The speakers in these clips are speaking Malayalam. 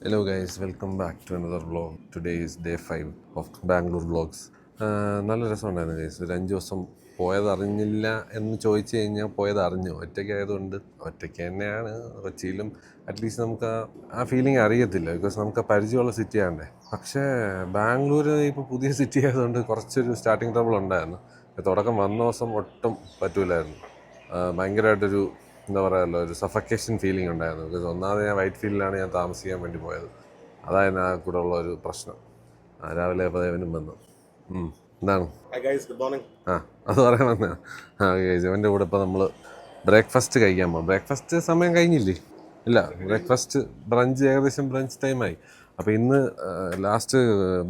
Hello guys, welcome back to another vlog. Today is day 5 of Bangalore vlogs. നല്ല രസമുണ്ടായിരുന്നു ഗൈസ്. ഒരു 5 ദിവസം പോയത് അറിഞ്ഞില്ല എന്ന് ചോദിച്ചു കഴിഞ്ഞാൽ പോയത് അറിഞ്ഞു. ഒറ്റയ്ക്കായതുകൊണ്ട് ഒറ്റയ്ക്ക് തന്നെയാണ്. കൊച്ചിയിലും അറ്റ്ലീസ്റ്റ് നമുക്ക് ആ ഫീലിംഗ് അറിയത്തില്ല, ബിക്കോസ് നമുക്ക് പരിചയമുള്ള സിറ്റി ആണ്ടേ. പക്ഷേ ബാംഗ്ലൂർ ഇപ്പോൾ പുതിയ സിറ്റി ആയതുകൊണ്ട് കുറച്ചൊരു സ്റ്റാർട്ടിങ് ട്രബിൾ ഉണ്ടായിരുന്നു. തുടക്കം വന്ന ദിവസം ഒട്ടും പറ്റൂലായിരുന്നു. ഭയങ്കരമായിട്ടൊരു എന്താ പറയുക, ഒരു സഫക്കേഷൻ ഫീലിംഗ് ഉണ്ടായിരുന്നു. ബിക്കോസ് ഒന്നാമത് ഞാൻ വൈറ്റ് ഫീൽഡിലാണ് ഞാൻ താമസിക്കാൻ വേണ്ടി പോയത്. അതായിരുന്നു ആ കൂടെ ഉള്ള ഒരു പ്രശ്നം. രാവിലെ പതിവനും വന്നു. എന്താണ് അത് പറയാൻ വന്ന ഇവൻ്റെ കൂടെ ഇപ്പോൾ നമ്മൾ ബ്രേക്ക്ഫാസ്റ്റ് കഴിക്കാൻ പോകും. ബ്രേക്ക്ഫാസ്റ്റ് സമയം കഴിഞ്ഞില്ലേ? ഇല്ല, ബ്രേക്ക്ഫാസ്റ്റ് ഏകദേശം ബ്രഞ്ച് ടൈമായി. അപ്പോൾ ഇന്ന് ലാസ്റ്റ്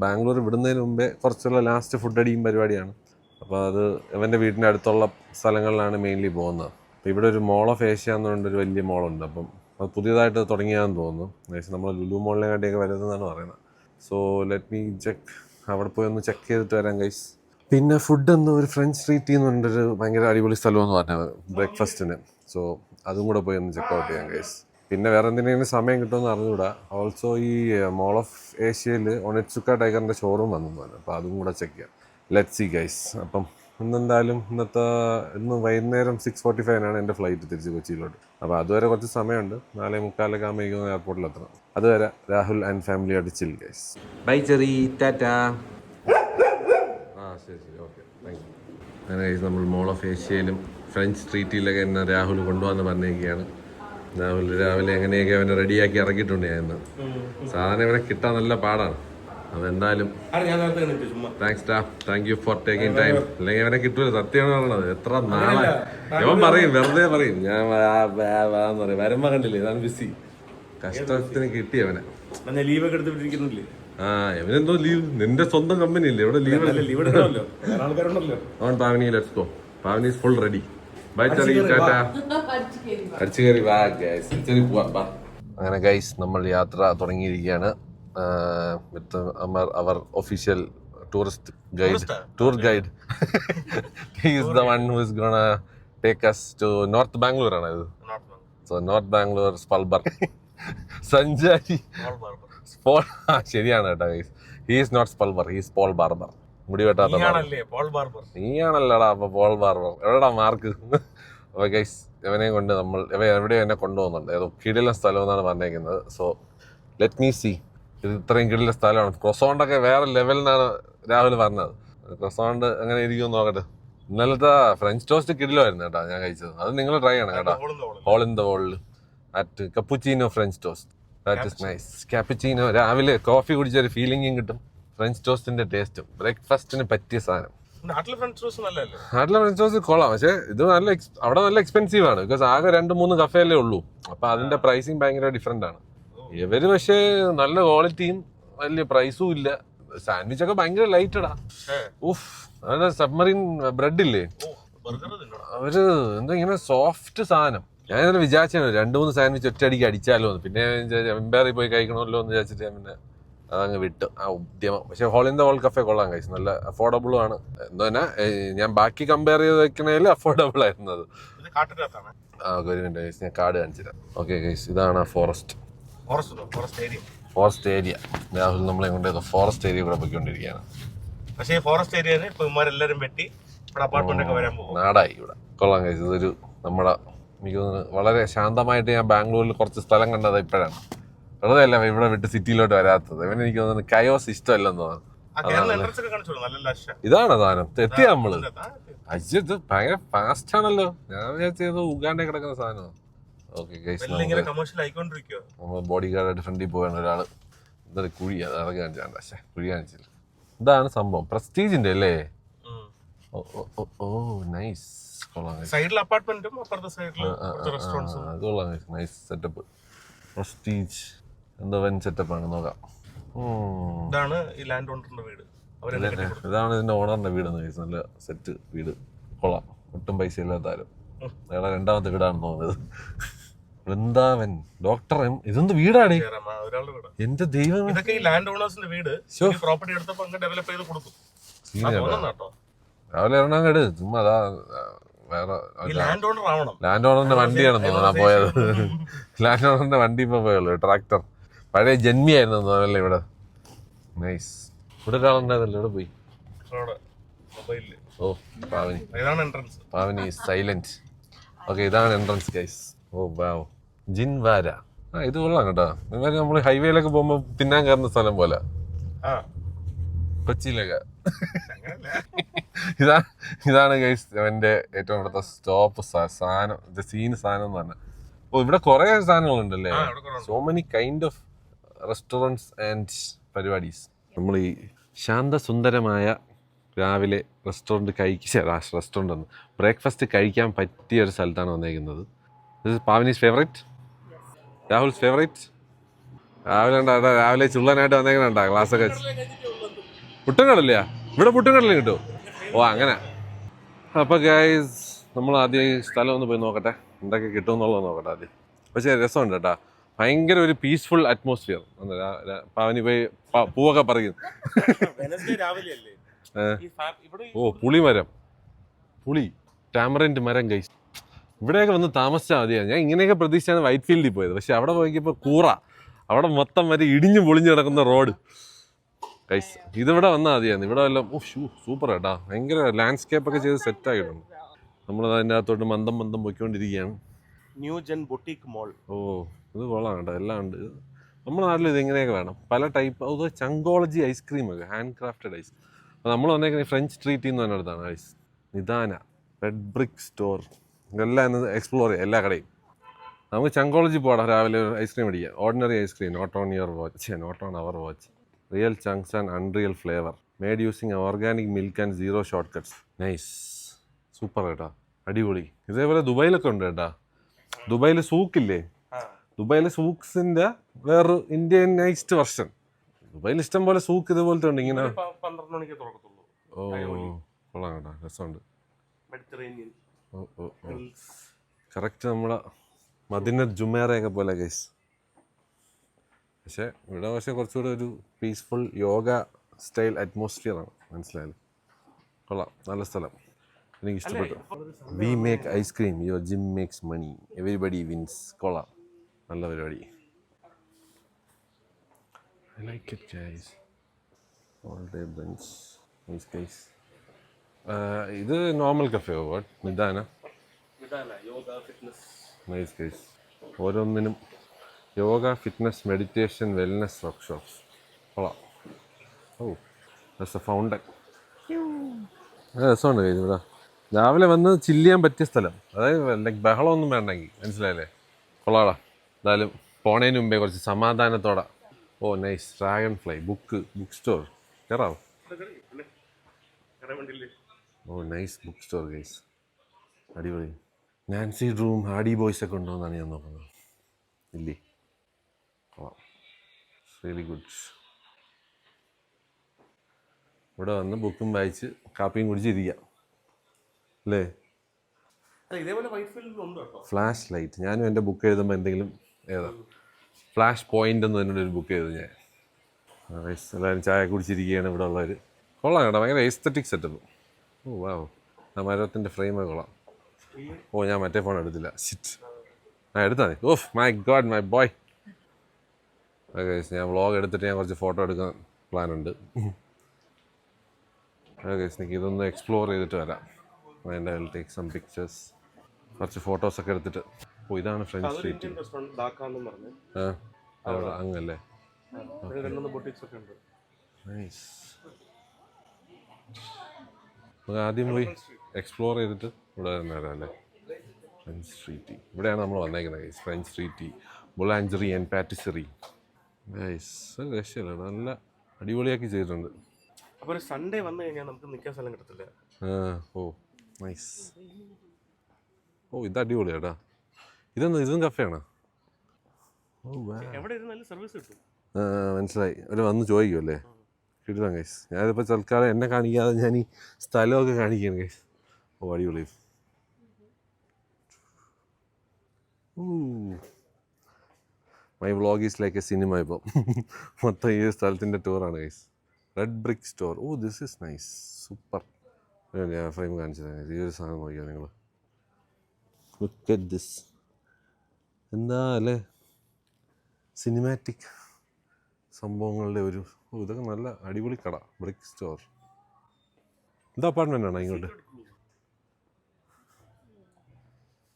ബാംഗ്ലൂർ വിടുന്നതിന് മുമ്പേ കുറച്ചുള്ള ലാസ്റ്റ് ഫുഡ് അടിയും പരിപാടിയാണ്. അപ്പോൾ അത് ഇവൻ്റെ വീടിൻ്റെ അടുത്തുള്ള സ്ഥലങ്ങളിലാണ് മെയിൻലി പോകുന്നത്. അപ്പോൾ ഇവിടെ ഒരു മോൾ ഓഫ് ഏഷ്യ എന്ന് പറഞ്ഞൊരു വലിയ മോളുണ്ട്. അപ്പം അത് പുതിയതായിട്ട് തുടങ്ങിയാന്ന് തോന്നുന്നു. ഏകദേശം നമ്മൾ ലുലു മോളിനെ കാട്ടിയൊക്കെ വരുന്നതെന്നാണ് പറയുന്നത്. സോ ലെറ്റ് മീ ചെക്ക്, അവിടെ പോയി ഒന്ന് ചെക്ക് ചെയ്തിട്ട് വരാം ഗൈസ്. പിന്നെ ഫുഡ് എന്തോ ഒരു ഫ്രഞ്ച് സ്ട്രീറ്റ് എന്ന് പറഞ്ഞൊരു ഭയങ്കര അടിപൊളി സ്ഥലമെന്ന് പറഞ്ഞത് ബ്രേക്ക്ഫാസ്റ്റിന്. സോ അതും കൂടെ പോയി ഒന്ന് ചെക്ക് ഔട്ട് ചെയ്യാം ഗൈസ്. പിന്നെ വേറെ എന്തിനെങ്കിലും സമയം കിട്ടുമെന്ന് അറിഞ്ഞുകൂടാ. ഓൾസോ ഈ മോൾ ഓഫ് ഏഷ്യയിൽ ഒണിറ്റ്സുക്ക ടൈഗറിൻ്റെ ഷോറൂം വന്നു പറഞ്ഞു. അപ്പോൾ അതും കൂടെ ചെക്ക് ചെയ്യാം. Let see guys. അപ്പം ഇന്നെന്തായാലും ഇന്ന് വൈകുന്നേരം 6:45 എൻ്റെ ഫ്ലൈറ്റ് തിരിച്ച് കൊച്ചിയിലോട്ട്. അപ്പോൾ അതുവരെ കുറച്ച് സമയമുണ്ട്. 4:45 ആകുമ്പോൾ എയർപോർട്ടിൽ എത്തണം. അതുവരെ രാഹുൽ ആൻഡ് ഫാമിലി ആയിട്ട് chill guys. Bye cherry, tata. ശരി ഓക്കെ, താങ്ക് യു. അങ്ങനെ ഗൈസ്, നമ്മൾ മോൾ ഓഫ് ഏഷ്യയിലും ഫ്രഞ്ച് സ്ട്രീറ്റിലൊക്കെ എന്നെ രാഹുൽ കൊണ്ടുവന്ന് പറഞ്ഞിരിക്കുകയാണ്. രാഹുൽ രാവിലെ എങ്ങനെയൊക്കെ അവനെ റെഡിയാക്കി ഇറക്കിയിട്ടുണ്ട് ഞാൻ ഇന്ന്. സാധാരണ ഇവനെ കിട്ടാൻ നല്ല പാടാണ്. അതെന്തായാലും താങ്ക്സ് ടാ, thank you for taking time. അല്ലെങ്കിൽ അവനെ കിട്ടൂല, സത്യമാണ് പറഞ്ഞത്. എത്ര നാളെ ഇവൻ പറയും, വെറുതെ പറയും ഞാൻ എന്ന് പറയും. വരുമ്പോ കണ്ടില്ലേ, ഇതാണ് ബിസി. കഷ്ടത്തിന് കിട്ടി അവനെ. ലീവൊക്കെ എടുത്തിട്ടിരിക്കുന്നില്ലേ? ഇവനെന്തോ ലീവ്? നിന്റെ സ്വന്തം കമ്പനി ഇല്ലേ ഇവിടെ? Leave on Pavani, let's go. Pavani is full ready. Bye cherry, tata. അടിച്ചു കയറി വാ ഗൈസ്, ചെറി പോവാ ബാ. അങ്ങനെ ഗൈസ്, നമ്മൾ യാത്ര തുടങ്ങിയിരിക്കുകയാണ്. With our official tour guide. He is the one who is gonna take us to North Bangalore. So North Bangalore, Spalbar. Sanjay. ശരിയാണ് കേട്ടോ guys. He is not Spalbar, he is Paul Barber. മുടി വെട്ടാത്ത നീയാണല്ലടാ. അപ്പൊ പോൾ ബാർബർ എവിടെടാ മാർക്ക്? അപ്പൊ ഗൈസ്, ഇവനെ കൊണ്ട് നമ്മൾ എവിടെയോ എന്നെ കൊണ്ടുപോകുന്നുണ്ട്. ഏതോ കിടിലൻ സ്ഥലം എന്നാണ് പറഞ്ഞേക്കുന്നത്. So let me see. ഇത് ഇത്രയും കിടിലൻ സ്ഥലമാണ്. ക്രൊസോണ്ടൊക്കെ വേറെ ലെവലിനാണ് രാഹുൽ പറഞ്ഞത്. ക്രൊസോണ്ട് അങ്ങനെ ഇരിക്കുമെന്ന് നോക്കട്ടെ. ഇന്നലത്തെ ഫ്രഞ്ച് ടോസ്റ്റ് കിടിലായിരുന്നു കേട്ടോ ഞാൻ കഴിച്ചത്. അത് നിങ്ങൾ ട്രൈ ചെയ്യണം കേട്ടോ. Hole in the world at cappuccino French toast. That is nice. Cappuccino രാവിലെ കോഫി കുടിച്ചൊരു ഫീലിംഗും കിട്ടും. ഫ്രഞ്ച് ടോസ്റ്റിന്റെ ടേസ്റ്റും. ബ്രേക്ക്ഫാസ്റ്റിന് പറ്റിയ സാധനം. നാട്ടിലെ ഫ്രഞ്ച് ടോസ്റ്റ് കൊള്ളാം. പക്ഷെ ഇത് അവിടെ നല്ല എക്സ്പെൻസീവ് ആണ്. ബിക്കോസ് ആകെ 2-3 കഫേലേ ഉള്ളൂ. അപ്പൊ അതിന്റെ പ്രൈസിങ് ഭയങ്കര ഡിഫറെന്റ് ആണ്. ഇവര് പക്ഷേ നല്ല ക്വാളിറ്റിയും വലിയ പ്രൈസും ഇല്ല. സാൻഡ്വിച്ച് ഒക്കെ ഭയങ്കര ലൈറ്റഡാ. ഉഫ്, അതായത് സബ്മറീൻ ബ്രെഡ് ഇല്ലേ, അവര് എന്താ ഇങ്ങനെ സോഫ്റ്റ് സാധനം. ഞാൻ ഇന്നലെ വിചാരിച്ചാണ് 2-3 സാൻഡ്വിച്ച് ഒറ്റയടിക്ക് അടിച്ചാലോ എന്ന്. പിന്നെ എംപയറിൽ പോയി കഴിക്കണമല്ലോ എന്ന് വിചാരിച്ചിട്ട് ഞാൻ പിന്നെ അതങ്ങ് വിട്ടു ആ ഉദ്യമം. പക്ഷെ hole in the world cafe കൊള്ളാൻ കഴിച്ചു. നല്ല അഫോർഡബിളും ആണ്. എന്താ തന്നെ ഞാൻ ബാക്കി കമ്പയർ ചെയ്ത് വെക്കണേൽ അഫോർഡബിൾ ആയിരുന്നത്. ഒരു മിനിറ്റ്, ഞാൻ കാർഡ് കാണിച്ചുതരാം. ഓക്കെ ഗൈസ്, ഇതാണ് ഫോറസ്റ്റ് ഏരിയ. രാഹുൽ നമ്മളെ കൊണ്ട് ഫോറസ്റ്റ് ഏരിയ കൂടെ പോയിക്കൊണ്ടിരിക്കുകയാണ്. പക്ഷേ ഫോറസ്റ്റ് ഏരിയയിൽ ഇവന്മാരെല്ലാരും വെട്ടി അപ്പാർട്ട്മെന്റ് ഒക്കെ വരാൻ പോകും. നാടായി ഇവിടെ. കൊള്ളാൻ കഴിച്ചു. ഇതൊരു നമ്മുടെ എനിക്ക് തോന്നുന്നു വളരെ ശാന്തമായിട്ട് ഞാൻ ബാംഗ്ലൂരിൽ കുറച്ച് സ്ഥലം കണ്ടത് ഇപ്പോഴാണ്. വെറുതെ അല്ല ഇവിടെ വിട്ട് സിറ്റിയിലോട്ട് വരാത്തത്. ഇവന് എനിക്ക് തോന്നുന്നു കയോസ് ഇഷ്ടമല്ലെന്ന് തോന്നുന്നു. ഇതാണ് സാധനം. എത്തിയ നമ്മള് അജിത് ഭയങ്കര ഫാസ്റ്റ് ആണല്ലോ. ഞാൻ വിചാരിച്ചത് ഉഗാണ്ടേ കിടക്കുന്ന സാധനമാണ്. ഓക്കെ ഗൈസ്, നമ്മൾ ബോഡി ഗാർഡായിട്ട് ഫ്രണ്ടിൽ പോവാണ് ഒരാള്. എന്താ കുഴി, അത് ഇറങ്ങി കാണിച്ചാണ്. പക്ഷേ കുഴി കാണിച്ചില്ല. ഇതാണ് സംഭവം. പ്രസ്റ്റീജിന്റെ അല്ലേ? ഓ നൈസ്. Nice setup. പ്രസ്റ്റീജ് എന്തോ വൻ സെറ്റപ്പാണ്. നോക്കാം. ഇതാണ് ഇതിന്റെ ഓണറിന്റെ വീട്. നല്ല സെറ്റ് വീട്, കൊള്ളാം. ഒട്ടും പൈസ ഇല്ലാത്താലും. അയാളെ 2ാമത്തെ വീടാണെന്ന് തോന്നുന്നത്. വൃന്ദാവൻ ഡോക്ടർ. ഇതൊന്നും വീടാണ് എന്റെ ദൈവം. രാവിലെ എറണാകുളം ചുമ്മാ വേറെ ലാൻഡ് ഓണറിന്റെ വണ്ടിയാണെന്ന് തോന്നുന്നു പോയത്. ലാൻഡ് ഓണറിന്റെ വണ്ടി ഇപ്പൊ പോയുള്ളൂ, ട്രാക്ടർ. പഴയ ജന്മിയായിരുന്നു തോന്നല്ലേ ഇവിടെ. നൈസ്. ഇവിടെ ഒരാളുണ്ടായിരുന്നല്ലോ, ഇവിടെ പോയി. അവിടെ മൊബൈലില്. ഓ പാവനി. ഇതാണ് എൻട്രൻസ്. പാവനി സൈലന്റ്. ഓക്കെ, ഇതാണ് എൻട്രൻസ് ഗൈസ്. ഓ വാവ്, ജിൻവാര. ആ ഇത് കൊള്ളാം കേട്ടോ. ഇവര് നമ്മൾ ഹൈവേയിലൊക്കെ പോകുമ്പോൾ തിന്നാൻ കയറുന്ന സ്ഥലം പോലെ ആ കൊച്ചിയിലൊക്കെ. അങ്ങനല്ല. ഇതാണ് ഗൈസ് അവന്റെ ഏറ്റവും ഇവിടുത്തെ സ്റ്റോപ്പ് സാധനം, സീൻ സാധനം എന്ന് പറഞ്ഞാൽ. ഓ ഇവിടെ കുറെ സാധനങ്ങളുണ്ടല്ലേ. ഇവിടെ കുറേ ഉണ്ട്. So many kind of restaurants and പരിപാടീസ്. നമ്മൾ ഈ ശാന്തസുന്ദരമായ രാവിലെ റെസ്റ്റോറൻറ്റ് ഒന്ന് ബ്രേക്ക്ഫാസ്റ്റ് കഴിക്കാൻ പറ്റിയ ഒരു സ്ഥലത്താണ് വന്നേക്കുന്നത്. This is Pavani's favourite, Rahul's favourite. രാവിലെ ചുള്ളനായിട്ട് വന്നേക്കുന്നുണ്ടാ ക്ലാസ്സൊക്കെ. പുട്ടും കടലയാ ഇവിടെ? പുട്ടും കടലയും കിട്ടുമോ? ഓ അങ്ങനെ. അപ്പോൾ ഗൈസ് നമ്മൾ ആദ്യം ഈ സ്ഥലം ഒന്ന് പോയി നോക്കട്ടെ, എന്തൊക്കെ കിട്ടുമെന്നുള്ളത് നോക്കട്ടെ ആദ്യം. പക്ഷേ രസമുണ്ട് കേട്ടോ, ഭയങ്കര ഒരു പീസ്ഫുൾ അറ്റ്മോസ്ഫിയർ. പാവനി പോയി പൂവൊക്കെ പറിക്കുന്നു. ഓ പുളിമരം, പുളി ടാമറിൻ്റെ മരം ഗൈസ്. ഇവിടെയൊക്കെ വന്ന് താമസിച്ചാൽ മതിയാണ്. ഞാൻ ഇങ്ങനെയൊക്കെ പ്രതീക്ഷിച്ചാണ് വൈറ്റ് ഫീൽഡിൽ പോയത്. പക്ഷെ അവിടെ പോയിപ്പോൾ കൂറ, അവിടെ മൊത്തം വരെ ഇടിഞ്ഞു പൊളിഞ്ഞു കിടക്കുന്ന റോഡ് ഗൈസ്. ഇതിവിടെ വന്നാൽ മതിയാണ്. ഇവിടെ എല്ലാം സൂപ്പർ കേട്ടാ, ഭയങ്കര ലാൻഡ്സ്കേപ്പ് ഒക്കെ ചെയ്ത് സെറ്റ് ആയിട്ടുണ്ട്. നമ്മൾ അതിൻ്റെ അകത്തോട്ട് മന്ദം പോയിക്കൊണ്ടിരിക്കുകയാണ്. ന്യൂ ജെൻ ബൊട്ടീക്ക് മോൾ. ഓ ഇത് കൊള്ളാം കേട്ടോ, എല്ലാം ഉണ്ട്. നമ്മുടെ നാട്ടിൽ ഇത് ഇങ്ങനെയൊക്കെ വേണം, പല ടൈപ്പ്. അത് ചങ്കോളജി ഐസ്ക്രീമൊക്കെ, ഹാൻഡ് ക്രാഫ്റ്റഡ് ഐസ്. അപ്പോൾ നമ്മൾ വന്നേക്കുന്നത് ഫ്രഞ്ച് സ്ട്രീറ്റിൽ നിന്ന് പറഞ്ഞിടത്താണ് ഐസ്. നിദാന, റെഡ് ബ്രിക്ക് സ്റ്റോർ, ഇതെല്ലാം ഇന്ന് എക്സ്പ്ലോർ ചെയ്യാം, എല്ലാ കടയും. നമുക്ക് ചങ്കോളജി പോടാം രാവിലെ ഐസ്ക്രീം അടിക്കാം. Ordinary ice cream, not on your watch, not on our watch. Real chunks and unreal flavour, made using organic milk and zero short cuts. Nice, super കേട്ടാ, അടിപൊളി. ഇതേപോലെ ദുബായിലൊക്കെ ഉണ്ട് കേട്ടാ. ദുബായിൽ സൂക്കില്ലേ, ദുബായിലെ സൂക്സിന്റെ വേറൊരു ഇന്ത്യനൈസ്ഡ് വെർഷൻ. ദുബായിൽ ഇഷ്ടം പോലെ സൂക്ക് ഇതുപോലത്തെ ഉണ്ട് ഇങ്ങനെ. 12 മണിക്ക് തുറക്കത്തുള്ളൂ. ഓ കൊള്ളാം കേട്ടോ, രസമുണ്ട്. മെഡിറ്ററേനിയൻ. ഓ കറക്റ്റ് നമ്മളെ മദിന ജുമേറയൊക്കെ പോലെ ഗൈസ്. പക്ഷെ കുറച്ചുകൂടെ ഒരു പീസ്ഫുൾ യോഗ സ്റ്റൈൽ അറ്റ്മോസ്ഫിയർ ആണ്, മനസ്സിലായാലും. കൊള്ളാം, നല്ല സ്ഥലം, എനിക്ക് ഇഷ്ടപ്പെട്ടു. We make ice cream, your gym makes money, everybody wins. കൊള്ളാം, നല്ല പരിപാടി. I like it guys. All day brunch. Nice guys. ഇത് normal cafe what? Nidana yoga fitness. Nice guys. ഓരോന്നിനും yoga, fitness, meditation, wellness workshops. കൊള്ളാം. Oh that's a fountain. രസമുണ്ട് ഗൈസ് ഇവിടെ. രാവിലെ വന്ന് ചില്ല് ചെയ്യാൻ പറ്റിയ സ്ഥലം, അതായത് ലൈക്ക് ബഹളമൊന്നും വേണ്ടെങ്കിൽ, മനസ്സിലായില്ലേ? കൊള്ളാടാ. എന്തായാലും പോണതിന് മുമ്പേ കുറച്ച് സമാധാനത്തോടെ. Oh nice, dragonfly book store. കയറാവോ? Oh nice book store guys, അടിപൊളി. നാൻസി ഡ്രൂം, ഹാർഡി ബോയ്സ് ഒക്കെ ഉണ്ടോ എന്നാണ് ഞാൻ നോക്കുന്നത്. ഇല്ലേ? കൊള്ളാം, റിയലി ഗുഡ്. ഇവിടെ വന്ന് ബുക്കും വായിച്ച് കാപ്പിയും കുടിച്ചിരിക്കാം അല്ലേ? ഇതേപോലെ വൈറ്റ് ഫീൽഡിൽ ഉണ്ട് കേട്ടോ. Flash light. ഞാനും എൻ്റെ ബുക്ക് എഴുതുമ്പോൾ എന്തെങ്കിലും ഫ്ലാഷ് പോയിന്റ് എന്ന് തന്നെ ഒരു ബുക്ക് ചെയ്തു ഞാൻ. എല്ലാവരും ചായ കുടിച്ചിരിക്കുകയാണ് ഇവിടെ ഉള്ളവർ. കൊള്ളാം കേട്ടോ, ഭയങ്കര എസ്തറ്റിക് സെറ്റപ്പ്. ഓ വാവ്, ആ മരത്തിൻ്റെ ഫ്രെയിമൊക്കെ കൊള്ളാം. ഓ ഞാൻ മറ്റേ ഫോൺ എടുത്തില്ല, സിറ്റ്. എടുത്താൽ മതി. Of my God my boy. Okay, ഞാൻ വ്ളോഗ് എടുത്തിട്ട് ഞാൻ കുറച്ച് ഫോട്ടോ എടുക്കാൻ പ്ലാനുണ്ട്. ഓക്കെ, എനിക്ക് ഇതൊന്ന് എക്സ്പ്ലോർ ചെയ്തിട്ട് വരാം. അതിൻ്റെ I will take some pictures, കുറച്ച് ഫോട്ടോസൊക്കെ എടുത്തിട്ട്. ഓ ഇതാണ് ഫ്രഞ്ച് സ്ട്രീറ്റ്. അവിടെ അങ്ങല്ലേ? നൈസ്. നമുക്ക് ആദ്യം പോയി എക്സ്പ്ലോർ ചെയ്തിട്ട് ഇവിടെ തന്നെ വരാം അല്ലേ? ഫ്രഞ്ച് സ്ട്രീറ്റ് ഇവിടെയാണ് നമ്മൾ വന്നേക്കുന്നത്. French street, boulangerie and patisserie. Nice, രക്ഷയില്ല, നല്ല അടിപൊളിയാക്കി ചെയ്തിട്ടുണ്ട്. അപ്പോൾ ഒരു സൺഡേ വന്നു കഴിഞ്ഞാൽ നമുക്ക് നിൽക്കാൻ സ്ഥലം കിട്ടത്തില്ല. ഓ നൈസ്. ഓ ഇത് അടിപൊളി കേട്ടാ. ഇതും കഫേയാണോ? ഓ എവിടെ ഇരുന്നാലും സർവീസ് കിട്ടും. മനസ്സിലായി. അവർ വന്ന് ചോദിക്കുമല്ലേ? കിട്ടാം ഗൈസ്. ഞാനിപ്പോൾ തൽക്കാലം എന്നെ കാണിക്കാതെ ഞാൻ ഈ സ്ഥലമൊക്കെ കാണിക്കുകയാണ് ഗൈസ്. ഓ അടിപൊളി. My vlog is like a cinema. ഇപ്പം മൊത്തം ഈ സ്ഥലത്തിൻ്റെ ടൂറാണ് guys. Red brick store. Oh this is nice, super. ഞാൻ ഫ്രെയിം കാണിച്ചത്. ഈ ഒരു സാധനം നോക്കിയാൽ നിങ്ങൾ. Look at this. എന്താ അല്ലേ, സിനിമാറ്റിക്. സംഭവങ്ങളുടെ ഒരു ഇതൊക്കെ നല്ല അടിപൊളി കട. Brick store. ഇത് അപ്പാർട്ട്മെൻ്റ് ആണോ ഇങ്ങോട്ട്?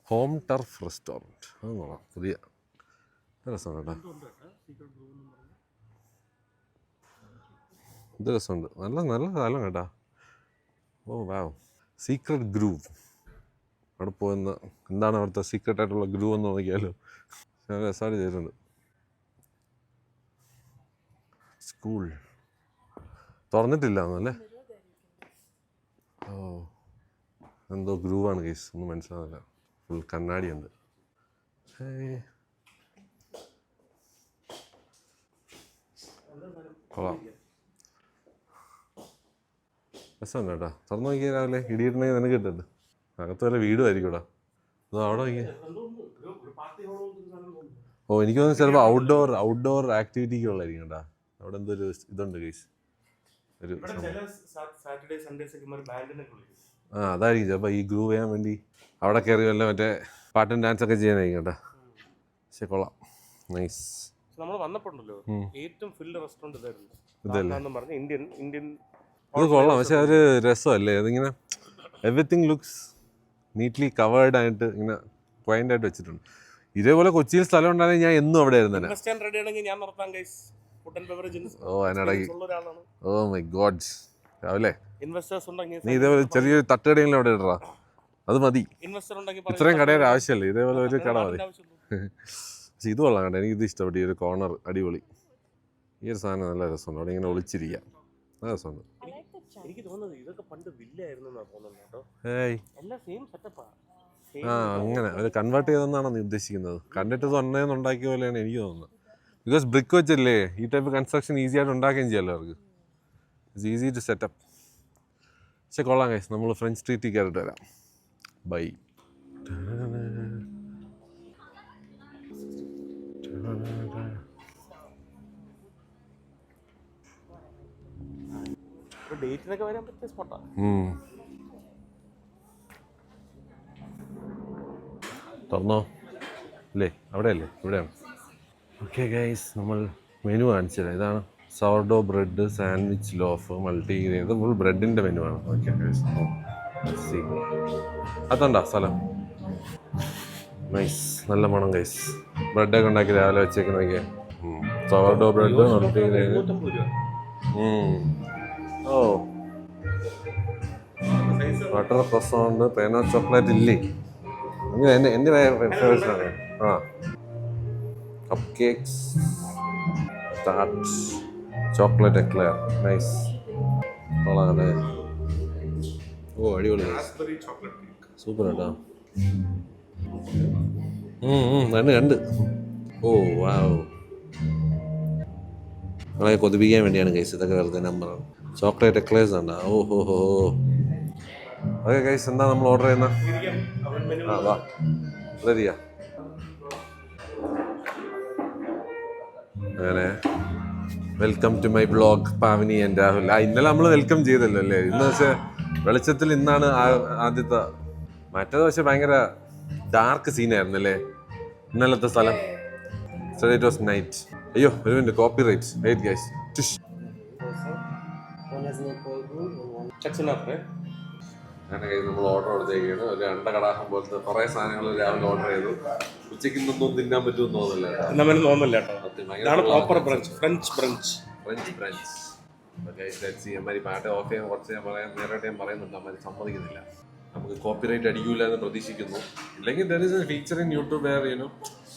Home turf restaurant. അത് നോക്കാം, പുതിയ രസമാണ് കേട്ടോ. ഇത് രസമുണ്ട്, നല്ല നല്ല സ്ഥലം കേട്ടാ. Oh wow. Secret groove. അവിടെ പോകുന്ന എന്താണ് അവിടുത്തെ സീക്രട്ട് ആയിട്ടുള്ള ഗ്രൂവ് എന്ന് നോക്കിയാലോ. നല്ല രസമായിട്ട് ചെയ്തിട്ടുണ്ട്. സ്കൂൾ തുറന്നിട്ടില്ല എന്നല്ലേ? ഓ എന്തോ ഗ്രൂവാണ് കേസ്, ഒന്നും മനസ്സിലാവില്ല. ഫുൾ കണ്ണാടിയുണ്ട്. കൊള്ളാം, രസമുണ്ട് കേട്ടോ. തുറന്നു നോക്കിയാൽ രാവിലെ ഇടിയിട്ടുണ്ടെങ്കിൽ നിനക്ക് കിട്ടുന്നുണ്ട്. അകത്ത് വല്ല വീടുമായിരിക്കും ഇവിടെ. അതോ അവിടെ നോക്കിയാൽ ഓ എനിക്ക് തോന്നുന്നു ചിലപ്പോൾ ഔട്ട്ഡോർ ആക്ടിവിറ്റിക്കുള്ളായിരിക്കും കേട്ടോ. അവിടെ എന്തൊരു ഇതുണ്ട് കേസ്, ഒരു അതായിരിക്കും ചിലപ്പോൾ ഈ ഗ്രൂവ് ചെയ്യാൻ വേണ്ടി അവിടെ കയറി വല്ല മറ്റേ പാട്ടും ഡാൻസ് ഒക്കെ ചെയ്യാനായിരിക്കും കേട്ടോ. പക്ഷെ കൊള്ളാം, നൈസ്. നമ്മൾ വന്നപ്പോണ്ടല്ലോ ഏറ്റവും ഫുള്ള് റെസ്റ്റോറന്റ് ഇതല്ലേ ഇന്ത്യൻ ഇത് കൊള്ളാം. പക്ഷെ ഒരു രസമല്ലേ അതിങ്ങനെ എവറിത്തിങ് ലുക്സ് നീറ്റ്ലി കവേർഡ് ആയിട്ട് ഇങ്ങനെ പോയിന്റ് ആയിട്ട് വെച്ചിട്ടുണ്ട്. ഇതേപോലെ കൊച്ചിയിൽ സ്ഥലം ഉണ്ടായിരുന്നെങ്കിൽ ഞാൻ എന്നും അവിടെ ആയിരുന്നു. ഓ അതിനിടയ്ക്ക് ഓ മൈ ഗോഡ് രാവിലെ നീ ഇതേപോലെ ചെറിയൊരു തട്ടുകടയെങ്കിലും അവിടെ ഇടറാ, അത് മതി. ഇത്രയും കടയുടെ ആവശ്യമല്ലേ, ഇതേപോലെ ഒരു കട മതി. പക്ഷെ ഇത് കൊള്ളാം കേട്ടോ, എനിക്കിത് ഇഷ്ടപ്പെട്ടു. ഈ ഒരു കോർണർ അടിപൊളി. ഈ ഒരു സാധനം നല്ല രസമുണ്ട്, അവിടെ ഇങ്ങനെ ഒളിച്ചിരിക്കാം, നല്ല രസമുണ്ട്. എനിക്ക് തോന്നുന്നത് ഇതൊക്കെ പണ്ട് വില്ലായിരുന്നു തോന്നുന്നു കേട്ടോ. ഏയ് എല്ലാം സെയിം സെറ്റപ്പാ. അങ്ങനെ ഒരു കൺവേർട്ട് ചെയ്തെന്നാണോ നീ ഉദ്ദേശിക്കുന്നത്? കണ്ടിട്ട് സ്വന്തം ഉണ്ടാക്കിയ പോലെയാണ് എനിക്ക് തോന്നുന്നത്. ബിക്കോസ് ബ്രിക്ക് വെച്ചല്ലേ ഈ ടൈപ്പ് കൺസ്ട്രക്ഷൻ ഈസി ആയിട്ട് ഉണ്ടാക്കുകയും ചെയ്യാമല്ലോ അവർക്ക്. It's easy to setup. പക്ഷെ കൊള്ളാം ഗൈസ്, നമ്മൾ ഫ്രഞ്ച് സ്ട്രീറ്റിൽ കയറിയിട്ട് വരാം. ബൈ. ഡേറ്റിനൊക്കെ വരാൻ പറ്റിയ സ്പോട്ടാ. തുറന്നോ അല്ലേ? അവിടെയല്ലേ? ഇവിടെയാണ്. ഓക്കെ ഗൈസ്, നമ്മൾ മെനു കാണിച്ചില്ല. ഇതാണ് sourdough bread, sandwich, loaf, multigrain. ഇത് ഫുൾ ബ്രെഡിൻ്റെ മെനു ആണ്. ഓക്കെ ഗൈസ്, അതുണ്ടാ സ്ഥലം നൈസ്, നല്ല മണം ഗൈസ്. ബ്രെഡൊക്കെ ഉണ്ടാക്കി രാവിലെ വെച്ചേക്കുന്നൊക്കെ. Sourdough bread, multigrain. Oh butter croissant, pain chocolate ഇല്ലേ? എൻ്റെ ഫേവറേറ്റാണ്. ആ cupcakes, tart, chocolate eclair, nice. കൊള്ളാമല്ലേ? ഓ അടിപൊളി, സൂപ്പർ കേട്ടോ. കണ്ട് ഓ വാവ്. നമ്മളെ കൊതിപ്പിക്കാൻ വേണ്ടിയാണ് ഗൈസ് ഇതൊക്കെ വെറുതെ നമ്പറാണ്. ചോക്ലേറ്റ് എക്ലേഴ്സ് ഉണ്ട്. ഓ ഹോ ഹോ. ഓക്കെ ഗൈസ്, എന്താ നമ്മൾ ഓർഡർ ചെയ്യുന്നത്? ആ വാ റെഡിയാ. അങ്ങനെ welcome to my blog Pavani and Rahul. ഇന്നലെ നമ്മൾ വെൽക്കം ചെയ്തല്ലോ അല്ലേ? ഇന്ന് പക്ഷേ വെളിച്ചത്തിൽ ഇന്നാണ് ആദ്യത്തെ. മറ്റേത് പക്ഷെ ഭയങ്കര ഡാർക്ക് സീനായിരുന്നു അല്ലേ ഇന്നലത്തെ സ്ഥലം. So it was night. അയ്യോ ഒരു minute, copyright. Wait guys. അങ്ങനെ കയ്യിൽ നമ്മൾ ഓർഡർ കൊടുത്തേക്കാണ്. ഒരു അണ്ട കടാഹം പോലത്തെ കുറേ സാധനങ്ങൾ രാവിലെ ഓർഡർ ചെയ്തു. ഉച്ചയ്ക്ക് ഇന്നൊന്നും തിന്നാൻ പറ്റുമെന്ന് തോന്നുന്നില്ല. അമ്മാരി പാട്ട് ഓഫ് ചെയ്യാൻ കുറച്ച് നേരിട്ട് ഞാൻ പറയുന്നുണ്ട്. അമ്മാരി സമ്മതിക്കുന്നില്ല. നമുക്ക് കോപ്പിറൈറ്റ് അടിക്കൂല എന്ന് പ്രതീക്ഷിക്കുന്നു. ഇല്ലെങ്കിൽ there is a feature in YouTube where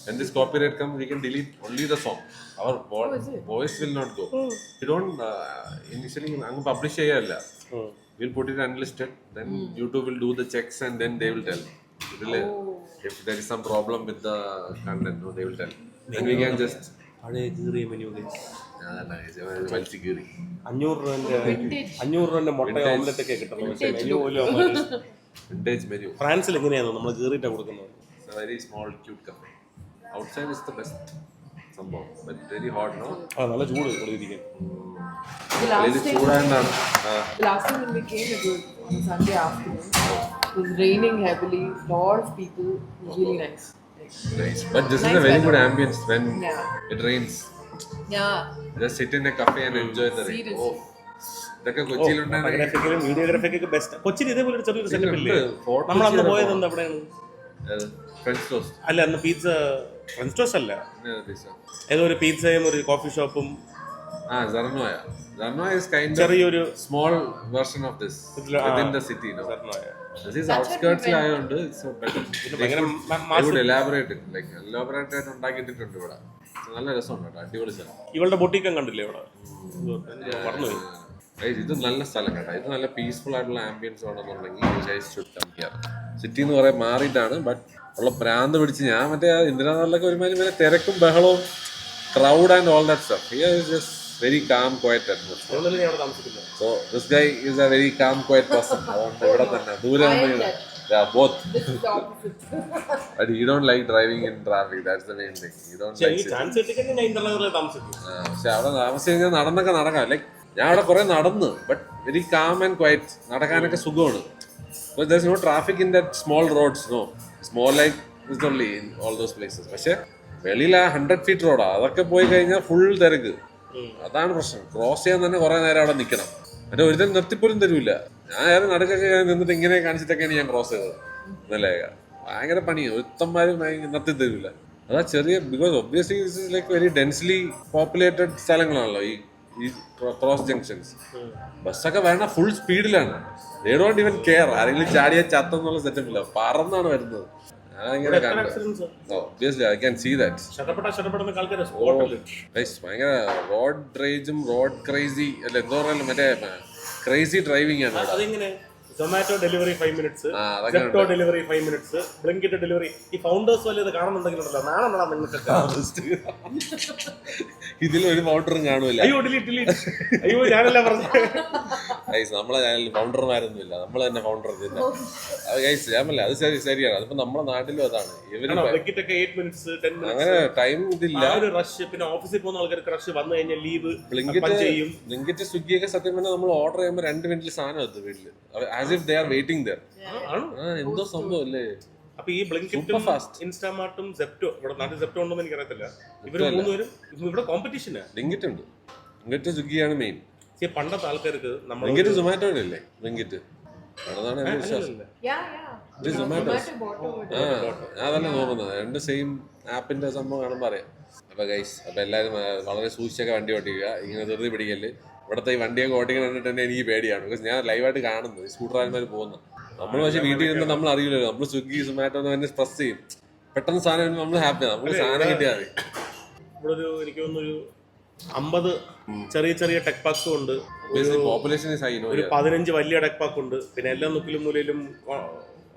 when this copyright comes we can delete only the song. Our voice will not go. We don't initially അങ്ങ് പബ്ലിഷ് ചെയ്യല്ല. We'll put it unlisted, then YouTube will do the checks and then they will tell. If there is some problem with the content, they will tell. Then we can just വലിച്ചു കീറി 500 രൂപന്റെ മുട്ട ഓംലെറ്റ് ഒക്കെ കിട്ടുന്നു. Vintage menu. ഫ്രാൻസിൽ എങ്ങനെയാണ് നമ്മൾ കീറിയിട്ടാണ് കൊടുക്കുന്നത്. It's a very small cute cafe. Outside is the best സംഭവം, but very hot now. നല്ല ചൂട് ഇരിക്കും. ചൂടാണ്ടാണ്. Last time when we came, it was on Sunday afternoon. It was raining heavily. Lot of people. It was really nice. Nice. But this is a very good ambience when it rains. Yeah. Just sit in a cafe and enjoy the rain. Seriously. ഇതൊക്കെ കൊച്ചിയിലുണ്ടായിരുന്നു. ഫോട്ടോഗ്രാഫിക്കലും വീഡിയോഗ്രാഫിക്കൊക്കെ ബെസ്റ്റ്. കൊച്ചിയിൽ ഇതേപോലെ ഒരു ചെറിയൊരു സെറ്റപ്പ് ഇല്ലേ? നമ്മൾ അന്ന് പോയത് എന്താ എവിടെയാണ്? French toast. അല്ല, അന്ന് പിസ്സ, ഫ്രഞ്ച് ടോസ്റ്റ് അല്ല, ഏതോ ഒരു പിസ്സയും ഒരു കോഫി ഷോപ്പും. Zarnoya. Zarnoya is kind of ചെറിയൊരു small version of this within the city, no? This is outskirts ആയതുകൊണ്ട് it's so better. I would elaborate it, like elaborate ആയിട്ട് ഉണ്ടാക്കിയിട്ടുണ്ട് ഇവിടെ. നല്ല രസമുണ്ട് കേട്ടോ, അടിപൊളി സ്ഥലം. ഇവളുടെ ബൊട്ടിക്കം കണ്ടില്ലേ ഇവിടെ? പറഞ്ഞു. ഇത് നല്ല സ്ഥലം കേട്ടോ, ഇത് നല്ല പീസ്ഫുൾ ആയിട്ടുള്ള ആംബിയൻസ് വേണമെന്നുണ്ടെങ്കിൽ സിറ്റി എന്ന് പറയാൻ മാറിയിട്ടാണ്. ബട്ട് ഉള്ള പ്രാന്ത് പിടിച്ച് ഞാൻ മറ്റേ ഇന്ദിരാനഗറിലൊക്കെ ഒരുമാതിരി തിരക്കും ബഹളവും crowd and all that stuff. Here is just very calm, quiet atmosphere. So this guy is a very calm, quiet person. അതുകൊണ്ട് ഇവിടെ തന്നെ ദൂരെ both. This is the opposite. But you don't like driving in traffic. That's the main thing. You don't like it. പക്ഷെ അവിടെ താമസിച്ച് കഴിഞ്ഞാൽ നടന്നൊക്കെ നടക്കാം. ലൈക്ക് ഞാൻ അവിടെ കുറെ നടന്ന്, but very calm and quiet. നടക്കാനൊക്കെ സുഖമാണ്. So there's no traffic in that small roads, no. It's more like it's only in all those places. പക്ഷെ വെളിയിൽ ആ 100 feet റോഡാ, അതൊക്കെ പോയി കഴിഞ്ഞാൽ ഫുൾ തിരക്ക്. അതാണ് പ്രശ്നം. ക്രോസ് ചെയ്യാൻ തന്നെ കുറെ നേരം അവിടെ നിൽക്കണം. മറ്റേ ഒരുത്തരം നിർത്തിപ്പോലും തരൂല. ഞാൻ നടുക്കൊക്കെ നിന്നിട്ട് ഇങ്ങനെ കാണിച്ചിട്ടൊക്കെയാണ് ഞാൻ ക്രോസ് ചെയ്തത്. ഇന്നലെ ഭയങ്കര പണിയാണ്. ഒരുത്തന്മാരും നിർത്തി തരൂല. അതാ ചെറിയ, because obviously this is like very densely populated സ്ഥലങ്ങളാണല്ലോ ഈ ക്രോസ് ജംഗ്ഷൻസ്. ബസ്സൊക്കെ വേണ്ട ഫുൾ സ്പീഡിലാണ്. They don't even care. ആരെങ്കിലും ചാടിയ ചത്തെന്നുള്ള സെറ്റപ്പില്ല, പറന്നാണ് വരുന്നത്. Obviously, I can see that. ഭയങ്കര റോഡ് റേജും റോഡ് ക്രേസി അല്ല, എന്തോ പറയാൻ മറ്റേ ക്രേസി ഡ്രൈവിംഗ് ആണ്. Zomato delivery 5 minutes, Zepto delivery 5 minutes, Blinkit delivery. ഈ ഫൗണ്ടേഴ്സ് വല്ല ഇത് കാണുന്നുണ്ടെങ്കിലുണ്ടല്ലോ, നാളെ നിങ്ങൾക്ക് ഇതിൽ ഒരു ഫൗണ്ടറും കാണൂല. അയ്യോ ഞാനല്ല പറഞ്ഞത്. നമ്മളെ ചാനലിൽ ഫൗണ്ടർമാരൊന്നും ഇല്ല, നമ്മൾ തന്നെ ഫൗണ്ടർ. ഞാനല്ല, അത് ശരിയാണ്. അതിപ്പോ നമ്മുടെ നാട്ടിലും അതാണ്. Blinkit ഒക്കെ 8 minutes 10 minutes അങ്ങനെ ടൈം ഇതില്ല. ഒരു റഷ്. പിന്നെ ഓഫീസിൽ പോകുന്ന ആൾക്കാർക്ക് റഷ് വന്നു കഴിഞ്ഞാൽ ലീവ്. ബ്ലിങ്കിറ്റ് സ്വിഗ്ഗിയൊക്കെ സത്യം പറഞ്ഞാൽ നമ്മൾ ഓർഡർ ചെയ്യുമ്പോൾ 2 മിനിറ്റിൽ സാധനം എത്തും വീട്ടില്. As if they are waiting there. എന്തോ സംഭവം അല്ലേ. അപ്പൊ ഈ ബ്ലിങ്കിറ്റും ഇൻസ്റ്റാമാർട്ടും സെപ്റ്റോ, ഇവിടെ നാട്ടിൽ സെപ്റ്റോ ഉണ്ടോന്ന് എനിക്കറിയത്തില്ല. ഇവര് മൂന്നുപേരും ഇവിടെ കോമ്പറ്റീഷനാ. ബ്ലിങ്കിറ്റ് ഉണ്ട്, ബ്ലിങ്കിറ്റ് സ്വിഗ്ഗിയാണ് മെയിൻ. പണ്ടത്തെ ആൾക്കാർക്ക് ബ്ലിങ്കിറ്റ് സൊമാറ്റോ അല്ലേ? ബ്ലിങ്കിറ്റ് അതാണ് എന്റെ വിശ്വാസം. സൊമാറ്റോ അതല്ല നോക്കുന്നത്, രണ്ട് സെയിം ആപ്പിന്റെ സംഭവം കാണുമ്പോൾ അറിയാം. അപ്പൊ ഗൈസ്, അപ്പൊ എല്ലാവരും വളരെ സൂക്ഷിച്ചൊക്കെ വണ്ടി ഓടിക്കുക. ഇങ്ങനെ ധൃതി പിടിക്കല്. ഇവിടുത്തെ ഈ വണ്ടിയൊക്കെ ഓടിക്കണം കണ്ടിട്ട് തന്നെ എനിക്ക് പേടിയാണ്. ബിക്കോസ് ഞാൻ ലൈവായിട്ട് കാണുന്നു ഈ സ്കൂട്ടർമാർ പോകുന്ന. നമ്മൾ പക്ഷേ വീട്ടിൽ ഇരുന്ന് നമ്മൾ അറിയില്ലല്ലോ. നമ്മൾ സ്വിഗ്ഗി സൊമാറ്റോ തന്നെ പ്രസ് ചെയ്യും, പെട്ടെന്ന് സാധനം നമ്മൾ ഹാപ്പിയാണ്. നമുക്ക് സാധനം കിട്ടിയാൽ മതി. ഇവിടെ ഒരു എനിക്ക് തോന്നുന്നു 50 ചെറിയ ചെറിയ ടെക് പാർക്സും ഉണ്ട്. പോപ്പുലേഷൻ ഒരു 15 വലിയ ടെക് പാർക്ക് ഉണ്ട്. പിന്നെ എല്ലാ മുക്കിലും മൂലയിലും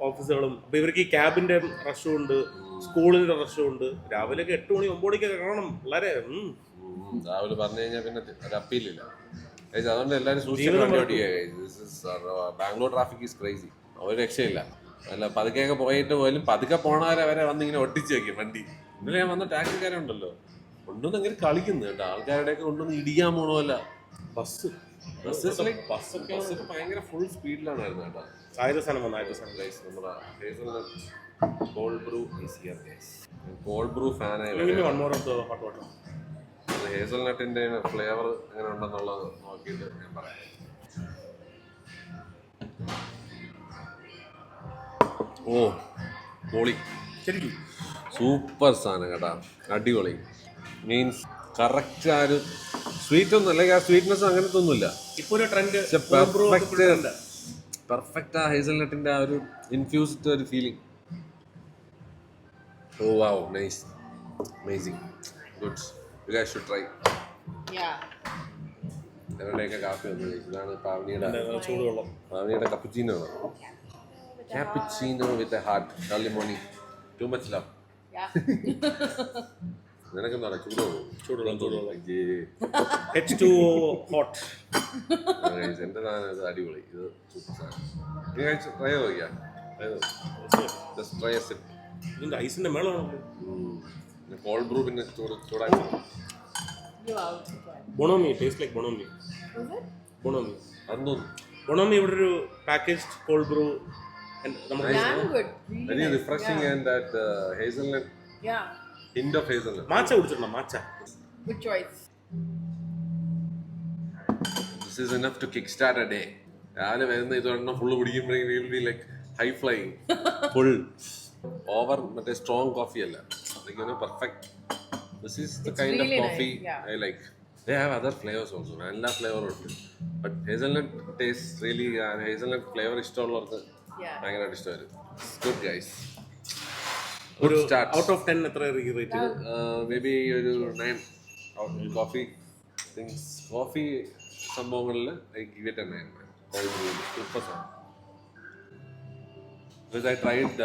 ഓഫീസുകളും. അപ്പൊ ഇവർക്ക് ഈ ക്യാബിന്റെ റഷും ഉണ്ട്, സ്കൂളിന്റെ റഷും ഉണ്ട്. രാവിലെ 8 മണി 9 മണിക്കൊക്കെ കാണണം വളരെ. രാവിലെ പറഞ്ഞു കഴിഞ്ഞാൽ പിന്നെ ഒരു അപ്പീലില്ല. അതുകൊണ്ട് എല്ലാവരും സൂക്ഷിച്ച് വണ്ടി ഓടിക്കുക. Bangalore traffic is crazy. ഒരു രക്ഷയില്ല. അല്ല പതുക്കെയൊക്കെ പോയിട്ട് പോലും പതുക്കെ പോണവരെ വരെ വന്ന് ഇങ്ങനെ ഒട്ടിച്ച് വെക്കും വണ്ടി. ഇന്നലെ ഞാൻ വന്ന ടാക്സിക്കാരുണ്ടല്ലോ, കൊണ്ടുവന്ന് ഇങ്ങനെ കളിക്കുന്നു കേട്ടോ. ആൾക്കാരുടെയൊക്കെ കൊണ്ടുവന്ന് ഇടിക്കാൻ പോണമല്ല. ബസ്സൊക്കെ ഭയങ്കര ഫുൾ സ്പീഡിലാണ് വരുന്നത് കേട്ടോ. കോൾഡ് ബ്രൂ ഫാനായി. ഹേസൽനട്ടിന്റെ ഫ്ലേവർ എങ്ങനെ ഉണ്ടെന്നുള്ളത് നോക്കിയിട്ട് ഞാൻ പറയാം. ഓ പൊളി, ശരിക്കും സൂപ്പർ സാധനം കേട്ടാ, അടിപൊളി. മീൻസ് കറക്റ്റ് ആ ഒരു സ്വീറ്റ് ഒന്നും അല്ലെങ്കിൽ ആ സ്വീറ്റ്നെസ് അങ്ങനത്തെ ഒന്നുമില്ല. പെർഫെക്റ്റ് ആ ഹേസൽനട്ടിന്റെ ആ ഒരു ഇൻഫ്യൂസ്ഡ് ഒരു feeling. Oh wow, nice, amazing, good. You guys should try. Yeah. ഇവരുടെയൊക്കെ കാപ്പി വന്നു. ഇതാണ് പാവനിയുടെ കപ്പുച്ചീനോ. Cappuccino with a heart, early morning. Too much love. Yeah. നിനക്കെന്താണ് ചൂടുവെള്ളം? H2O hot. എന്റെ സാധനം ഇത് അടിപൊളി. ഇത് സൂപ്പർ സാധനം. നീ കഴിച്ച് ട്രൈ ചെയ്ത് നോക്കിയാ? Just try a sip. ഇതിന്റെ ഐസിന്റെ മേളാണ്. കോൾഡ് ബ്രൂ പിന്നെ ചൂടാക്കി. ബൊണോമി ടേസ്റ്റ് ലൈക്ക് ബൊണോമി. ബൊണോമി അതൊന്നും ബൊണോമി ഇവിടെ ഒരു packaged called Bru. Very refreshing and that hazelnut. Yeah. Hint of hazelnut. മാച്ച കുടിച്ചിട്ടുണ്ടോ? മാച്ച Good choice. This is enough to kickstart a day. രാവിലെ വരുന്ന ഇതൊരെണ്ണം ഫുള്ള് കുടിക്കുമ്പോഴേക്കും like high flying full over മറ്റേ സ്ട്രോങ് കോഫി അല്ല perfect. This is the kind of really coffee nice, yeah. I like. They have other flavors also. എല്ലാ ഫ്ലേവറും ഉണ്ട്. But hazelnut taste really hazelnut flavor ഇഷ്ടമുള്ളവർക്ക് Yeah. ഭയങ്കരമായിട്ട് ഇഷ്ടമായിരുന്നു. Good guys. ഒരു Good start. ഔട്ട് ഓഫ് 10 എത്ര റേറ്റ്? Maybe ഒരു 9. കോഫി തിങ്സ് കോഫി സംഭവങ്ങളിൽ I give it A 9. Super sound. Because I tried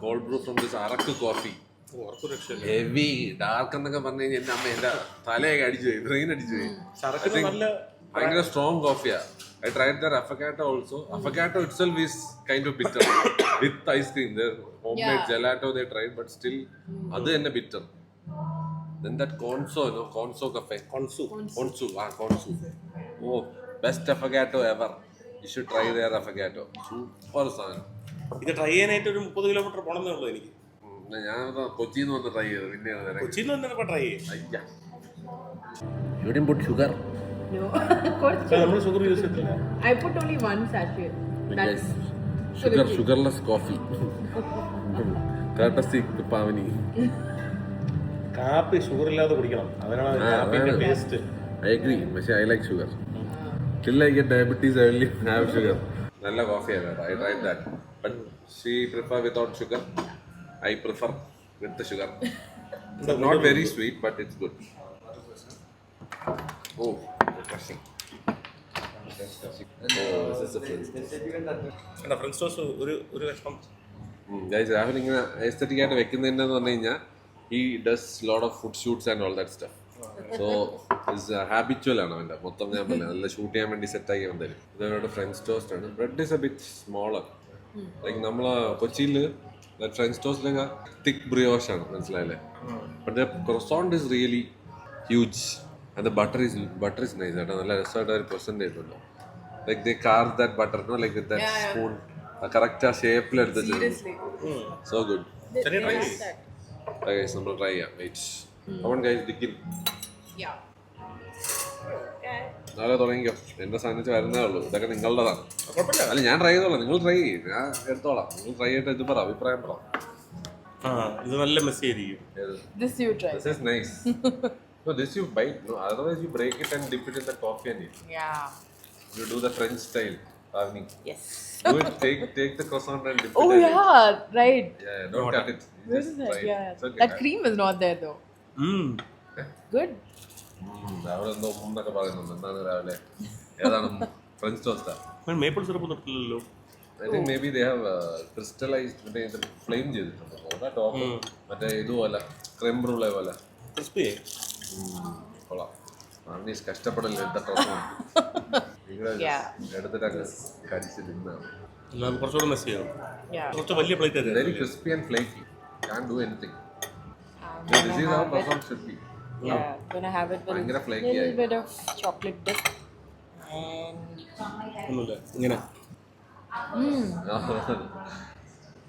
cold brew from this Arak coffee. ഉറപ്പ് രക്ഷയില്ല. ഹെവി ഡാർക്ക് എന്നൊക്കെ പറഞ്ഞു കഴിഞ്ഞാൽ എൻ്റെ അമ്മ എൻ്റെ തലയൊക്കെ അടിച്ചു പോയി, ബ്രെയിൻ അടിച്ചു പോയി. ചരക്കിന് നല്ല ഭയങ്കര strong കോഫിയാ. I tried their affogato also. Affogato itself is kind of bitter with ice cream. Their homemade gelato they tried, but still അത് തന്നെ bitter. Then that Conso, no, Conso cafe. കോൺസു. Consu. Oh, best affogato ever. You should try their affogato. Super സാധനം. ഇത് ട്രൈ ചെയ്യാനായിട്ട് ഒരു 30 കിലോമീറ്റർ പോകണമെന്നേ ഉള്ളൂ എനിക്ക്. ഞാൻ കൊച്ചിയിൽ നിന്ന് വന്ന് ട്രൈ ചെയ്തു. പിന്നെ കൊച്ചിയിൽ നിന്ന് തന്നെ ട്രൈ ചെയ്യും. അയ്യ. You didn't put sugar. No, of course. നമ്മൾ ഷുഗർ യൂസ് ചെയ്തില്ല. I put only one sachet. That's Sugarless coffee. Courtesy Pavani. കാപ്പി ഷുഗർ ഇല്ലാതെ കുടിക്കണം. അതിനാണ് കാപ്പിന്റെ ടേസ്റ്റ്. I agree. പക്ഷേ I like sugar. Till I get diabetes, I only have sugar. നല്ല കോഫിയാണ്. I tried that. But she prefer without sugar. I prefer with the sugar. Not very sweet, but it's good. Oh, refreshing. Oh, this is the French. എന്താ ഫ്രഞ്ച് ടോസ്റ്റ് ഒരു കഷ്ണം. Guys, രാഹുൽ ഇങ്ങനെ aesthetic ആയിട്ട് വെക്കുന്നതെന്ന് പറഞ്ഞു കഴിഞ്ഞാൽ he does lot of food shoots and all that stuff. So is habitual ആണ് അവൻ്റെ മൊത്തം. ഞാൻ പറഞ്ഞു നല്ല ഷൂട്ട് ചെയ്യാൻ വേണ്ടി സെറ്റ് ആക്കി വന്നേരും. ഇതവരുടെ ഫ്രഞ്ച് ടോസ്റ്റ് ആണ്. Bread is a bit smaller. Like നമ്മളെ കൊച്ചിയിൽ ഫ്രഞ്ച് ടോസ്റ്റിലൊക്കെ തിക്ക് ബ്രിയോഷ് ആണ്, മനസ്സിലായല്ലേ? But the croissant is really huge and the butter is nice കേട്ടോ. നല്ല രസമായിട്ട് അവർ പ്രസന്റ് ചെയ്തിട്ടുണ്ടോ. Like they carve that butter no like with that spoon correct ആ ഷേപ്പിൽ എടുത്ത് seriously. So good. ചെറിയ ട്രൈ ചെയ്യും. ഗൈസ് നമ്മൾ ട്രൈ ചെയ്യാം. Wait come on guys dig in. Yeah. നാളെ തുടങ്ങിക്കോ. എന്റെ സാധനത്തിൽ വരുന്നേ ഉള്ളൂ. ഇതൊക്കെ നിങ്ങളുടേതാണ്. കുഴപ്പമില്ല. അല്ല ഞാൻ ട്രൈ ചെയ്തോളാം, നിങ്ങൾ ട്രൈ ചെയ്യും, ഞാൻ എടുത്തോളാം. നിങ്ങൾ ട്രൈ ചെയ്തിട്ട് ഇത് പറ, അഭിപ്രായം പറ. ഇത് നല്ല മെസ്സി ആയിരിക്കും. This you try. This is nice. No, this you bite. No, otherwise you break it and dip it in the coffee and eat. Yeah. You do the French style. Pavni. Yes. Do it. Take the croissant and dip Oh it. yeah, right. Yeah, don't cut it. You Where just is that? try it. Yeah. It's okay. That cream is not there though. Good. രാവിലെ എന്തോ മുന്നൊക്കെ പറയുന്നുണ്ട്. എന്താണ് രാവിലെ? ഏതാണ് ഫ്രഞ്ച് ടോസ്റ്റാ? മേപ്പിൾ സിറപ്പ് തൊട്ടില്ലല്ലോ. I think maybe they have crystallized മറ്റേ ഫ്ലെയിം ചെയ്തിട്ടുണ്ട്. അതാ ടോപ്പ് മറ്റേ ഇതുപോലെ ക്രീം ബ്രൂളെ പോലെ. ക്രിസ്പി. കൊള്ളാം. അന്നീസ് കഷ്ടപ്പെടല്ലേ എന്താ ടോപ്പ്. നിങ്ങളെ എടുത്തിട്ട് അങ്ങ് കടിച്ച് തിന്നാണ്. കുറച്ചുകൂടെ മെസ്സിയാണ്. Yeah. കുറച്ച് വലിയ പ്ലേറ്റ് ആയിരുന്നു. Very crispy and flaky. Can't do anything. This is how croissant should be. Yeah, gonna have it with ഭയങ്കര a flaky little ആയി. bit of chocolate dip. And ഒന്നുമില്ല ഇങ്ങനെ.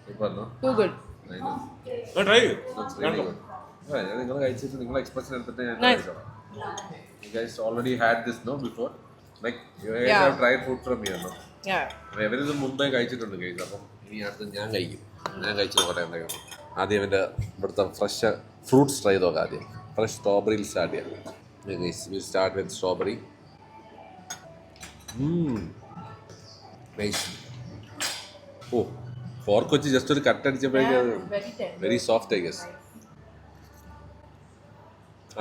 Super, no? too good. I know. Try ചെയ്യും. That's really good. ഞാൻ നിങ്ങൾ കഴിച്ചിട്ട് നിങ്ങളെ എക്സ്പ്രഷൻ എടുത്തിട്ട് ഞാൻ Nice. കഴിച്ചോളാം. You guys already had this, no, before? Like you guys Yeah. have tried food from here, no? Yeah. അപ്പോൾ ഇവരിത് മുമ്പേ കഴിച്ചിട്ടുണ്ട് ഗൈസ്. അപ്പം ഇനി അടുത്ത് ഞാൻ കഴിക്കും. ഞാൻ കഴിച്ചു നോക്കട്ടെ എന്തെങ്കിലും. ആദ്യം എൻ്റെ ഇവിടുത്തെ ഫ്രഷ് ഫ്രൂട്ട്സ് ട്രൈ ചെയ്ത് നോക്കാം. ആദ്യം ഫ്രഷ് സ്ട്രോബെറിയിൽ സ്റ്റാർട്ട് ചെയ്യാം guys. Will start with strawberry. Nice. Oh fork വെച്ച് ജസ്റ്റ് ഒരു കട്ട് അടിച്ചപ്പോഴേക്കും അത് Very tender. Very soft I guess.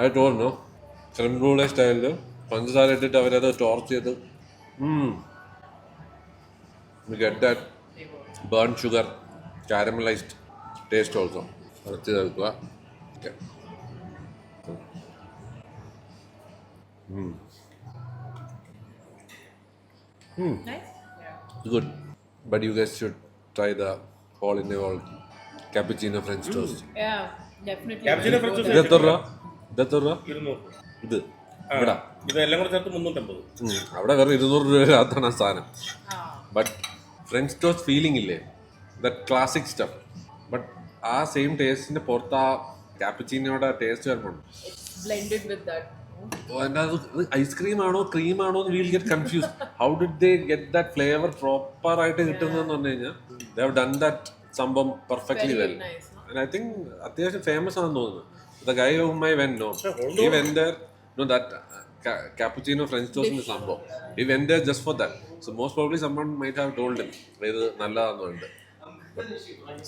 I told no, creme brulee style പഞ്ചസാര ഇട്ടിട്ട് അവരത് ടോർച്ച് ചെയ്ത് you get that burnt sugar caramelized taste also. കുറച്ച് കേൾക്കുക. Nice. Yeah. Good, but you guys should try the hole in the wall cappuccino French toast. Yeah, definitely. Cappuccino French toast. ഇതെത്ര രൂപ? 200. ഇത് ഇവിടെ ഇതെല്ലാം കൂടെ ചേർത്ത് 350. അവിടെ വേറെ 200 രൂപ ആ സാധനം. ബട്ട് ഫ്രഞ്ച് ടോസ്റ്റ് ഫീലിംഗ് ഇല്ലേ, ദറ്റ് ക്ലാസിക് സ്റ്റഫ്. ബട്ട് ആ സെയിം ടേസ്റ്റിന്റെ പുറത്ത് ആ കാപ്പുച്ചീനോടെ ടേസ്റ്റ് വരുമ്പോൾ blended with that. ഐസ്ക്രീം ആണോ ക്രീം ആണോ എന്ന് will get confuse. How did they get that flavour proper ആയിട്ട് കിട്ടുന്നതെന്ന് പറഞ്ഞു കഴിഞ്ഞാൽ ദേ ഹാവ് ഡൺ ദാറ്റ് സംഭവം perfectly well. Nice, no? And I think അത്യാവശ്യം ഫേമസ് ആണെന്ന് തോന്നുന്നു. The guy whom I went, no, he went there, no, that cappuccino French toast in സംഭവം. He went there just for that. So most probably someone might have told him ഇത് നല്ലതാണെന്നുണ്ട്.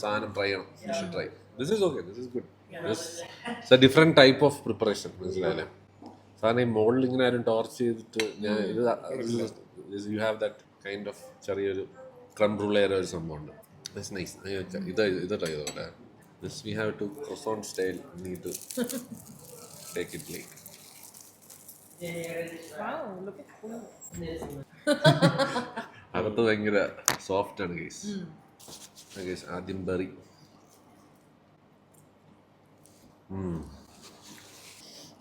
സാധനം ട്രൈ ചെയ്യണം. You should try. This is okay. This is good. It's a different type of preparation. മനസ്സിലായില്ലേ? സാധനം ഈ മോളിൽ ഇങ്ങനെ ആരും ടോർച്ച് ചെയ്തിട്ട് ഞാൻ ഇത് you have that kind of ചെറിയൊരു ക്രം റൂളേറെ ഒരു സംഭവമുണ്ട്. That's nice. ഇത് ട്രൈ ചെയ്തോട്ടെ. This we have to croissant style. We need to take it like. Wow, look at food. അകത്ത് ഭയങ്കര സോഫ്റ്റ് ആണ് ഗൈസ്. ഗൈസ് ആദ്യം berry.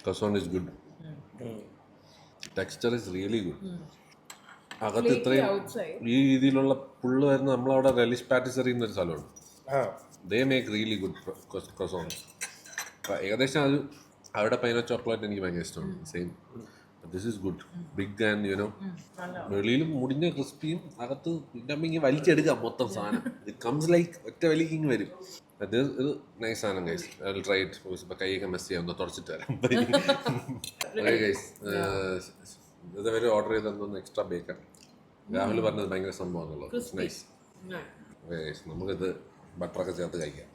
Croissant is good. Texture is really good. അകത്ത് Flaky ഇത്രയും outside. ഈ രീതിയിലുള്ള പുള്ള് വരുന്ന നമ്മളവിടെ റെലിഷ് പാറ്റിസറി എന്നൊരു സ്ഥലമുണ്ട്. They make really good croissants. ഏകദേശം അത് അവിടെ പൈന ചോക്ലേറ്റ് എനിക്ക് ഭയങ്കര ഇഷ്ടമാണ്. Same this is good big and you know വെളിയിൽ മുടിഞ്ഞ ക്രിസ്പിയും അകത്ത് ഇങ്ങനെ വലിച്ചെടുക്കാം മൊത്തം സാധനം. ഇറ്റ് കംസ് ലൈക്ക് ഒറ്റ വലിക്ക് ഇങ്ങ് വരും. ഇത് നൈസ് സാധനം guys. I will try it. ഇപ്പം കൈയൊക്കെ മെസ് ചെയ്യാം, ഒന്ന് തുടച്ചിട്ട് വരാം. ഓക്കെ ഗൈസ്, ഇതുവരെ ഓർഡർ ചെയ്തെന്തോന്ന് എക്സ്ട്രാ ബേക്കൺ. രാഹുൽ പറഞ്ഞത് ഭയങ്കര സംഭവമാണുള്ളത്. നൈസ്. ഓക്കെ ഗൈസ്, നമുക്കിത് ബട്ടറൊക്കെ ചേർത്ത് കഴിക്കാം.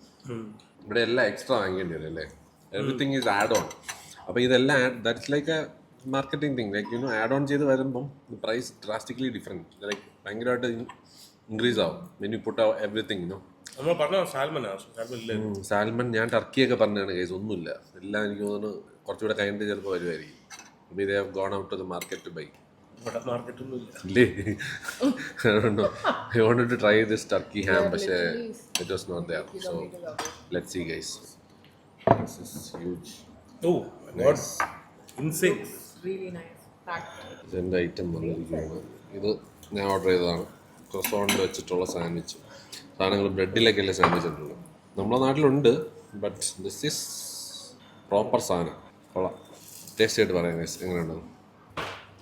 ഇവിടെ എല്ലാം എക്സ്ട്രാ വാങ്ങിക്കേണ്ടി വരും അല്ലേ? Everything is add on. അപ്പോൾ ഇതെല്ലാം that's like A marketing thing. Like you know add on ചെയ്ത് വരുമ്പം പ്രൈസ് ഡ്രാസ്റ്റിക്കലി ഡിഫറെൻറ്റ്. ലൈക്ക് ഭയങ്കരമായിട്ട് ഇൻക്രീസ് ആവും when you put everything. You know നമ്മൾ പറഞ്ഞ സാൽമൺ ഞാൻ ടർക്കിയൊക്കെ പറഞ്ഞാണ് കേസ്, ഒന്നുമില്ല. എല്ലാം എനിക്ക് തോന്നുന്നു കുറച്ചുകൂടെ കഴിഞ്ഞിട്ട് ചിലപ്പോൾ വരുമായിരിക്കും. Maybe they have gone out to the market to buy. ഇല്ലേ? I don't know. I wanted to try this turkey ham, but it was not there. So let's see guys. This is huge. Oh my god. Insane. Really nice. Packed. ഇതിൻ്റെ ഐറ്റം വന്നിരിക്കുകയാണ്. ഇത് ഞാൻ ഓർഡർ ചെയ്തതാണ്. ക്രോസോണിൽ വെച്ചിട്ടുള്ള സാൻഡ്വിച്ച്. സാധനങ്ങൾ ബ്രെഡിലൊക്കെയല്ലേ സാൻഡ്വിച്ച് ഉണ്ടല്ലോ. നമ്മളെ നാട്ടിലുണ്ട്, ബട്ട് ദിസ് ഈസ് പ്രോപ്പർ സാധനം. കൊള്ളാം. ടേസ്റ്റ് ആയിട്ട് പറയാം എങ്ങനെയുണ്ട്.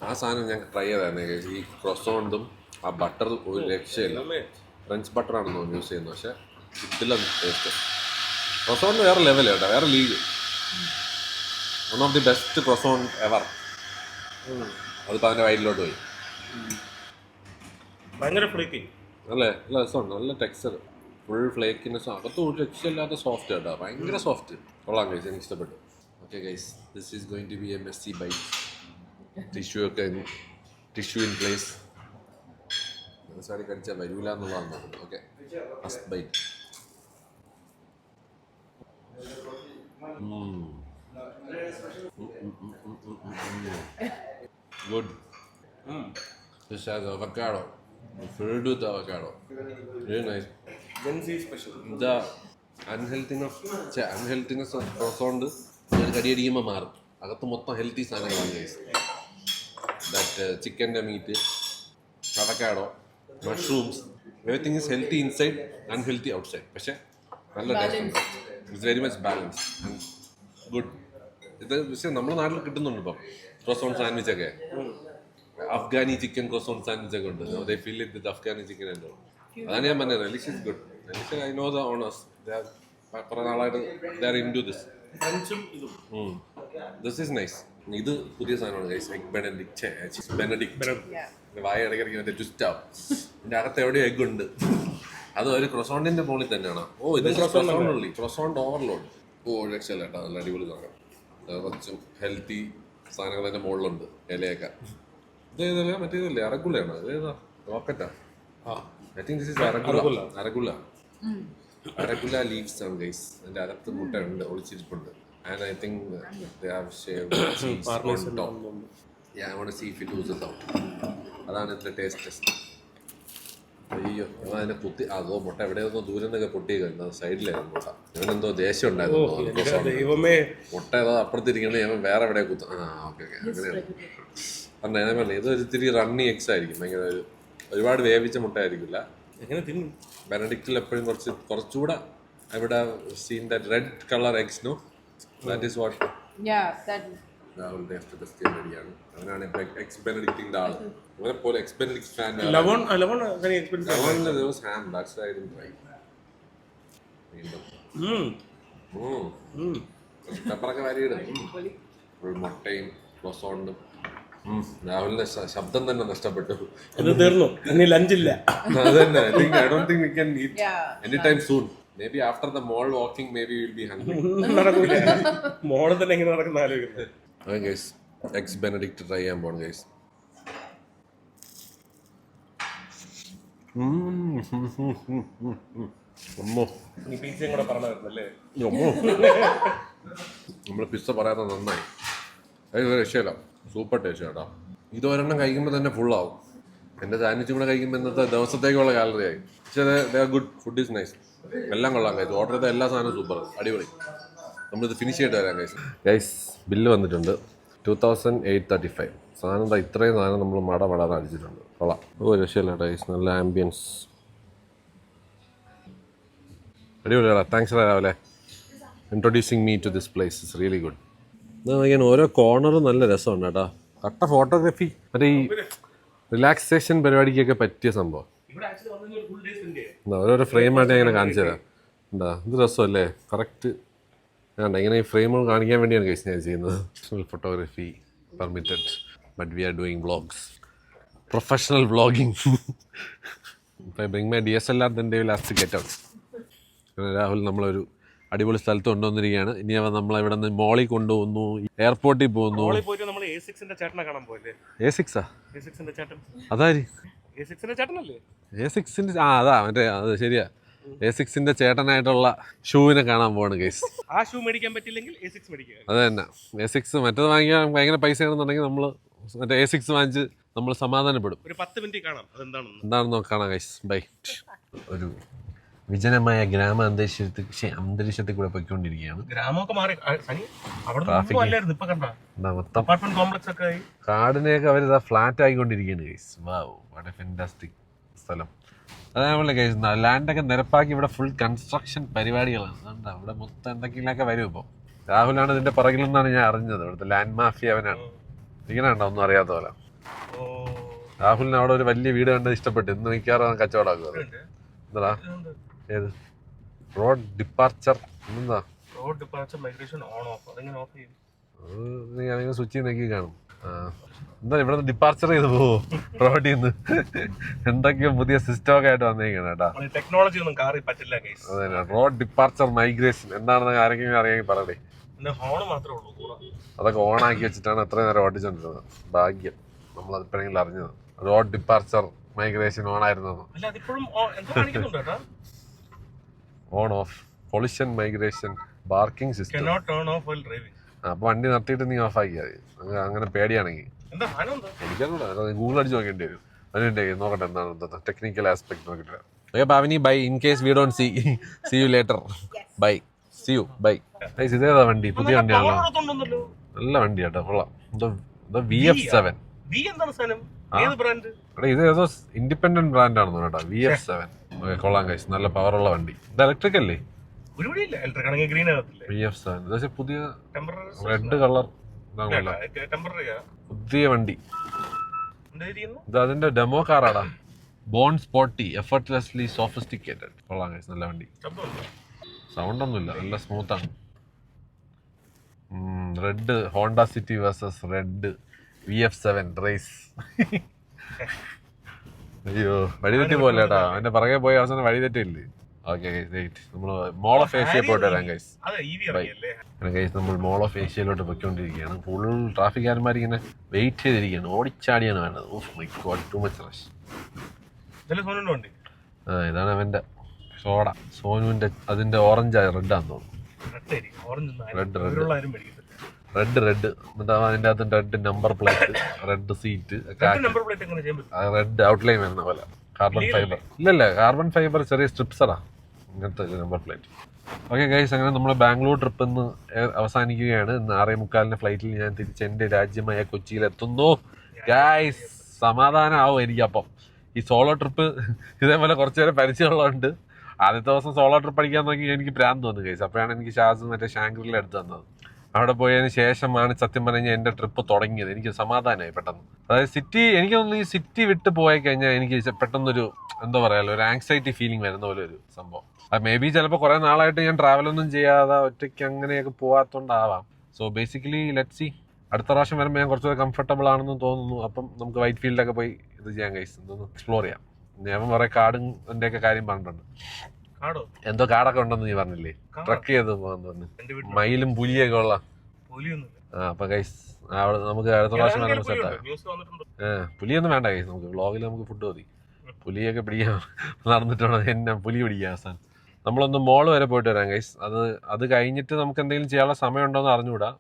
ആ സാധനം ഞാൻ ട്രൈ ചെയ്തായിരുന്നു. ഈ ക്രോസോണ്ടും ആ ബട്ടർ ഒരു രക്ഷയില്ല. ഫ്രഞ്ച് ബട്ടറാണെന്ന് തോന്നുന്നു യൂസ് ചെയ്യുന്നത്. പക്ഷേ ഇതിലാണ് ടേസ്റ്റ്. ക്രോസോണ്ട് വേറെ ലെവൽ കേട്ടോ, വേറെ league. One of the best croissant ever. അതിപ്പോൾ അതിൻ്റെ വയലിലോട്ട് പോയി. ഭയങ്കര ഫ്ലേക്കി അല്ലേ? നല്ല രസമുണ്ട്, നല്ല ടെക്സ്ചർ, ഫുൾ ഫ്ലേക്കിനെസ്. അകത്ത് ഒരു രക്ഷയില്ലാത്ത സോഫ്റ്റ് കേട്ടോ, ഭയങ്കര സോഫ്റ്റ്. കൊള്ളാം ഗൈസ്, എനിക്ക് ഇഷ്ടപ്പെട്ടു. Okay guys, this is going to be a messy bite. Tissue in place. സാരി കടിച്ചാൽ വരൂല എന്നുള്ളതാണ് തോന്നുന്നത്. Okay, first bite. Good. This has avocado. Filled with avocado. Very nice. The unhealthiness of croissant ഞാൻ കടിയടിക്കുമ്പോൾ മാറും. അകത്ത് മൊത്തം ഹെൽത്തി സാധനങ്ങളാണ് ഗൈസ്. ദാറ്റ് ചിക്കൻ്റെ meat, avocado, mushrooms, everything is healthy inside, unhealthy outside. പക്ഷേ നല്ല taste. It's very much balance and good. ഇത് പക്ഷേ നമ്മുടെ നാട്ടിൽ കിട്ടുന്നുണ്ട് ഇപ്പം ക്രോസോൺ സാൻഡ്വിച്ച് ഒക്കെ. അഫ്ഗാനി ചിക്കൻ ക്രോസോൺ സാൻഡ്വിച്ച് ഒക്കെ ഉണ്ട്. They fill it with Afghani chicken and all. അതാണ് ഞാൻ പറഞ്ഞത്. Relish is good. Relish I know the owners. കുറേ നാളായിട്ട് they are into this. This is nice. ഇത് പുതിയ സാധനമാണ് ഗൈസ്. Egg Benedict. വായ ഇടയ്ക്കിടയ്ക്ക് മറ്റേ ട്വിസ്റ്റ് ആവും. ഇതിൻ്റെ അകത്ത് എവിടെയോ എഗ് ഉണ്ട്. അത് ഒരു ക്രോസോണ്ടിന്റെ മുകളിൽ തന്നെയാണ്. ഓ, ഇത് ക്രോസോണ്ട് ഓവർലോഡ്. ഓ, രക്ഷയില്ല കേട്ടോ, നല്ല അടിപൊളി സാധനം. കുറച്ചും ഹെൽത്തി സാധനങ്ങൾ അതിൻ്റെ മുകളിലുണ്ട്. ഇലയൊക്കെ ഇതേതല്ല, മറ്റേതല്ലേ അരഗുലയാണ്. അതേതാ റോക്കറ്റാ? I think this is arugula leaves ആണ് ഗൈസ്. അതിൻ്റെ അകത്ത് മുട്ട ഉണ്ട്, ഒളിച്ചിരിപ്പുണ്ട്. And I think they have shaved cheese on top. I want to see if it loses out. അതാണ് ഇതിൻ്റെ ടേസ്റ്റ്. അയ്യോ, അതിനെ കുത്തി അതോ മുട്ട എവിടെയൊന്നോ ദൂരം നിന്നൊക്കെ പൊട്ടിയേക്കുന്നത് സൈഡിലായിരുന്നു മുട്ട. ഇവനെന്തോ ദേഷ്യം ഉണ്ടായിരുന്നു. മുട്ട ഏതോ അപ്പുറത്തിരിക്കണേ അവൻ വേറെ എവിടെ കുത്തും. ഓക്കെ അങ്ങനെയാണ് പറഞ്ഞത്. ഞാൻ പറഞ്ഞു ഇത് ഇത്തിരി റണ്ണി എഗ്സ് ആയിരിക്കും. ഭയങ്കര ഒരുപാട് വേവിച്ച മുട്ട ആയിരിക്കില്ല. ബെനഡിക്റ്റിൽ എപ്പോഴും കുറച്ചുകൂടെ ഇവിടെ scene that red colour eggs. No, that is what Yeah, that. രാഹുലിന്റെ ടെസ്റ്റ് റെഡിയാണ്. അവനാണ് എക്സ് ബെനഡിക്റ്റിന്റെ ആള്. അവനെ പോലെ എക്സ് ബെനഡിക്റ്റ് ഫാൻ. ലവൺ very expensive. ലവണിന്റെ ദിവസം ham that's why I didn't try. വീണ്ടും പെപ്പറൊക്കെ വരിയിടും. ഒരു മുട്ടയും ക്രോസോണ്ടും. രാഹുലിന്റെ ശബ്ദം തന്നെ നഷ്ടപ്പെട്ടു. ഇത് തീർന്നു, ഇനി ലഞ്ചില്ല. അതന്നെ. I don't think we can eat Yeah. anytime soon. Maybe after the mall walking, maybe we'll be hungry. നടക്കൂല. മോള് തന്നെ എങ്ങനെ നടക്കുന്ന ആലോചിക്കുന്നത്. Okay guys, eggs benedict try ചെയ്യാൻ പോണം guys. അമ്മോ, നീ പിസയും കൂടെ പറഞ്ഞു വരുന്നല്ലേ. അമ്മോ, നമ്മള് പിസ്സ പറയാതെ നന്നായി. അത് രക്ഷയില്ല, സൂപ്പർ ടേസ്റ്റ് കേട്ടോ. ഇത് ഒരെണ്ണം കഴിക്കുമ്പോൾ തന്നെ ഫുള്ളാവും. എൻ്റെ സാൻഡ്വിച്ചും കൂടെ കഴിക്കുമ്പോൾ ഇന്നത്തെ ദിവസത്തേക്കുള്ള കാലറി ആയി. പക്ഷേ ഗുഡ്, ഫുഡ് ഈസ് നൈസ്. എല്ലാം കൊള്ളാം ഗൈസ്. ഓർഡർ ചെയ്ത എല്ലാ സാധനവും സൂപ്പർ, അടിപൊളി. നമ്മളിത് ഫിനിഷ് ചെയ്തിട്ട് വരാം ഗൈസ്. ഗൈസ് ബില്ല് വന്നിട്ടുണ്ട് 2835. സാധനം എന്താ ഇത്രയും സാധനം നമ്മൾ മട അടിച്ചിട്ടുണ്ട്. കൊള്ളാം. ഓ രക്ഷയില്ല ഗൈസ്, നല്ല ആംബിയൻസ്. അടിപൊളിയാടാ. താങ്ക്സ് രാവിലെ introducing me to this place. Is really good. നോക്കിയാൽ ഓരോ കോർണറും നല്ല രസമുണ്ട് കേട്ടോ. കട്ട ഫോട്ടോഗ്രാഫി, മറ്റേ ഈ റിലാക്സേഷൻ പരിപാടിക്കൊക്കെ പറ്റിയ സംഭവം. ഓരോരോ ഫ്രെയിമായിട്ട് ഇങ്ങനെ കാണിച്ചു തരാം. എന്താ ഇത് രസമല്ലേ? കറക്റ്റ് വേണ്ട, ഇങ്ങനെ ഈ ഫ്രെയിമുകൾ കാണിക്കാൻ വേണ്ടിയാണ് കേസ് ഞാൻ ചെയ്യുന്നത്. Photography permitted, but we are doing vlogs, professional vlogging. ഇപ്പം I bring my DSLR, then they will have to get out. Rahul നമ്മളൊരു അടിപൊളി സ്ഥലത്ത് കൊണ്ടുവന്നിരിക്കുകയാണ്. ഇനി അവൻ നമ്മളെ ഇവിടെ നിന്ന് മോളിൽ കൊണ്ടുപോകുന്നു, എയർപോർട്ടിൽ പോകുന്നു. അതാര്? A6-ന്റെ അതാ മറ്റേ, അത് ശരിയാ, A6-ന്റെ ചേട്ടനായിട്ടുള്ള ഷൂവിനെ കാണാൻ പോവാണ് കേസ്. ആ ഷൂ മേടിക്കാൻ പറ്റില്ലെങ്കിൽ A6 മേടിക്കുക. അത് തന്നെ. A6 മറ്റേത് വാങ്ങിക്കാൻ ഭയങ്കര പൈസ ആണെന്നുണ്ടെങ്കിൽ നമ്മൾ മറ്റേ A6 വാങ്ങിച്ച് നമ്മൾ സമാധാനപ്പെടും. ഒരു 10 മിനിറ്റ് കാണാം എന്താണെന്ന് കാണാം ഗൈസ്. ബൈ. ഒരു വിജനമായ ഗ്രാമ അന്തരീക്ഷത്തിൽ കൂടെ പോയിക്കൊണ്ടിരിക്കുകയാണ്. ഗ്രാമമൊക്കെ മാറി കാടിനെയൊക്കെ അവർ ഫ്ലാറ്റ് ആയിക്കൊണ്ടിരിക്കുകയാണ് guys. Wow, what A fantastic സ്ഥലം. അതേപോലെ ഗൈസ് ലാൻഡൊക്കെ നിരപ്പാക്കി ഇവിടെ ഫുൾ കൺസ്ട്രക്ഷൻ പരിപാടികളാണ്. അതുകൊണ്ടാണ് ഇവിടെ മൊത്തം എന്തെങ്കിലുമൊക്കെ വരും. ഇപ്പോൾ രാഹുലാണ് ഇതിന്റെ പുറകിലെന്നാണ് ഞാൻ അറിഞ്ഞത്. ഇവിടുത്തെ ലാൻഡ് മാഫിയ അവനാണ്. ഇങ്ങനെ ഉണ്ടോ ഒന്നും അറിയാത്ത പോലെ. രാഹുലിന് അവിടെ ഒരു വലിയ വീട് കണ്ടത് ഇഷ്ടപ്പെട്ടു. ഇന്ന് മിക്കവാറും കച്ചവടമാക്കുക. എന്താ ഏത് റോഡ് ഡിപ്പാർച്ചർ എന്താ? Road departure migration on of. അതെങ്ങനെ ഓഫ് ചെയ്യും? നീ സ്വിച്ച് നോക്കി കാണും. എന്താ ഇവിടെ ഡിപ്പാർച്ചർ ചെയ്ത് പോവോ റോഡിൽ നിന്ന്? എന്തൊക്കെയോ പുതിയ സിസ്റ്റം ഒക്കെ ആയിട്ട് വന്നേക്കാണ് കേട്ടാ. ടെക്നോളജി ഒന്നും കാറി പറ്റില്ല. അതെ, റോഡ് ഡിപ്പാർച്ചർ മൈഗ്രേഷൻ എന്താണെന്ന് ആരെങ്കിലും അറിയാമെങ്കിൽ പറയണേ. ഹോൺ മാത്രമേ ഉള്ളൂ. അതൊക്കെ ഓണാക്കി വെച്ചിട്ടാണ് എത്രയും നേരം ഓടിച്ചോണ്ടിരുന്നത്. ഭാഗ്യം നമ്മളത് ഇപ്പോഴെങ്കിലും അറിഞ്ഞത്. റോഡ് ഡിപ്പാർച്ചർ മൈഗ്രേഷൻ ഓൺ ആയിരുന്നു. ഓൺ ഓഫ് പൊളിഷൻ മൈഗ്രേഷൻ പാർക്കിംഗ് സിസ്റ്റം. അപ്പൊ വണ്ടി നിർത്തിയിട്ട് നീ ഓഫ് ആക്കിയാൽ മതി. അങ്ങനെ പേടിയാണെങ്കിൽ എനിക്കറിയില്ല, ഗൂഗിൾ അടിച്ച് നോക്കേണ്ടി വരും. അതിനുണ്ട് നോക്കട്ടെ എന്താണ് ടെക്നിക്കൽ ആസ്പെക്ട് നോക്കിട്ട്. Okay Pavani, bye. In case we don't see you later. Bye, see you, bye. ഇതേതാ വണ്ടി? പുതിയ വണ്ടിയാണല്ലോ, നല്ല വണ്ടി കേട്ടോ, കൊള്ളാം. VF7. ഇത് ഏതോ ഇൻഡിപെൻഡന്റ് ബ്രാൻഡ് ആണെന്ന് കേട്ടോ. VF7 കൊള്ളാം കൈസ്, നല്ല പവറുള്ള വണ്ടി. ഇത് ഇലക്ട്രിക് അല്ലേ? VF7 പുതിയ റെഡ് കളർ പുതിയ വണ്ടി. ഇത് അതിന്റെ ഡെമോ കാറാടാ. Born sporty, effortlessly sophisticated. കൊള്ളാം കൈസ്, നല്ല വണ്ടി. സൗണ്ട് ഒന്നുമില്ല, നല്ല സ്മൂത്ത് ആണ്. Red Honda City versus red VF7 race. അയ്യോ, വഴിതെറ്റി പോലെ കേട്ടാ. അതിന്റെ പുറകെ പോയ അവസാനം വഴിതെറ്റില്ലേ. ഓക്കെ നമ്മൾ മോൾ ഓഫ് ഏഷ്യ പോയിട്ട് വരാം ഗൈസ്. ഗൈസ് നമ്മൾ മോൾ ഓഫ് ഏഷ്യയിലോട്ട് പൊയ്ക്കൊണ്ടിരിക്കുകയാണ്. ഫുൾ ട്രാഫിക്കാരന്മാർ ഇങ്ങനെ വെയിറ്റ് ചെയ്തിരിക്കുകയാണ്. ഓടിച്ചാടിയാണ് വേണ്ടത്. Too much rush. ഇതാണ് അവന്റെ സോഡ. സോനുവിന്റെ അതിന്റെ ഓറഞ്ച് റെഡാന്ന് തോന്നുന്നു. റെഡ് എന്നിട്ട് അതിന്റെ അകത്ത് red number plate, red seat, red outline വരുന്ന പോലെ. കാർബൺ ഫൈബർ ഇല്ലല്ലേ, കാർബൺ ഫൈബർ ചെറിയ സ്ട്രിപ്സറാ ഇങ്ങനത്തെ നമ്പർ പ്ലേറ്റ്. ഓക്കെ ഗൈസ്, അങ്ങനെ നമ്മൾ ബാംഗ്ലൂർ ട്രിപ്പ് ഇന്ന് അവസാനിക്കുകയാണ്. ഇന്ന് 6:45 ഫ്ലൈറ്റിൽ ഞാൻ തിരിച്ച് എൻ്റെ രാജ്യമായ കൊച്ചിയിലെത്തുന്നു. ഗൈസ് സമാധാനമാവും എനിക്കപ്പം. ഈ സോളോ ട്രിപ്പ് ഇതേപോലെ കുറച്ച് പേരെ പരിചയമുള്ളതുകൊണ്ട് ആദ്യത്തെ ദിവസം സോളോ ട്രിപ്പ് അടിക്കാൻ നോക്കി എനിക്ക് പ്രാന്ത് തോന്നുന്നു ഗൈസ്. അപ്പോഴാണ് എനിക്ക് ഷാസ് മറ്റേ ഷാങ്ക്രിയിൽ എടുത്ത് തന്നത്. അവിടെ പോയതിന് ശേഷമാണ് സത്യം പറഞ്ഞാൽ എൻ്റെ ട്രിപ്പ് തുടങ്ങിയത്. എനിക്ക് സമാധാനമായി പെട്ടെന്ന്. അതായത് സിറ്റി, എനിക്ക് തോന്നുന്നു ഈ സിറ്റി വിട്ട് പോയി കഴിഞ്ഞാൽ എനിക്ക് പെട്ടെന്നൊരു എന്താ പറയാലോ, ഒരു ആങ്സൈറ്റി ഫീലിംഗ് വരുന്ന പോലെ ഒരു സംഭവം. അത് മേ ബി ചിലപ്പോൾ കുറേ നാളായിട്ട് ഞാൻ ട്രാവലൊന്നും ചെയ്യാതെ ഒറ്റയ്ക്ക് അങ്ങനെയൊക്കെ പോകാത്തതുകൊണ്ടാവാം. സോ ബേസിക്കലി ലെറ്റ് സി, അടുത്ത പ്രാവശ്യം വരുമ്പോൾ ഞാൻ കുറച്ചുകൂടെ കംഫർട്ടബിൾ ആണെന്ന് തോന്നുന്നു. അപ്പം നമുക്ക് വൈറ്റ് ഫീൽഡൊക്കെ പോയി ഇത് ചെയ്യാൻ കഴിയും, ഇതൊന്ന് എക്സ്പ്ലോർ ചെയ്യാം. ഞാൻ കുറേ കാടും ഒക്കെ കാര്യം പറഞ്ഞിട്ടുണ്ട്. എന്തോ കാടൊക്കെ ഉണ്ടെന്ന് നീ പറഞ്ഞില്ലേ, ട്രക്ക് ചെയ്ത് പോകാൻ തോന്നുന്നു, മയിലും പുലിയൊക്കെ ഉള്ള. അപ്പൊ ഗൈസ് അവിടെ നമുക്ക് അടുത്ത പ്രാവശ്യം വരുമ്പോൾ സെറ്റാക്കാം. പുലിയൊന്നും വേണ്ട ഗൈസ്, നമുക്ക് വ്ളോഗിൽ നമുക്ക് ഫുഡ് മതി. പുലിയൊക്കെ പിടിക്കാൻ നടന്നിട്ടാണ് എന്നെ പുലി പിടിക്കുക അവസാനം. നമ്മളൊന്ന് മോള് വരെ പോയിട്ട് വരാം ഗൈസ്. അത് കഴിഞ്ഞിട്ട് നമുക്ക് എന്തെങ്കിലും ചെയ്യാനുള്ള സമയം ഉണ്ടോ എന്ന് അറിഞ്ഞുകൂടാ.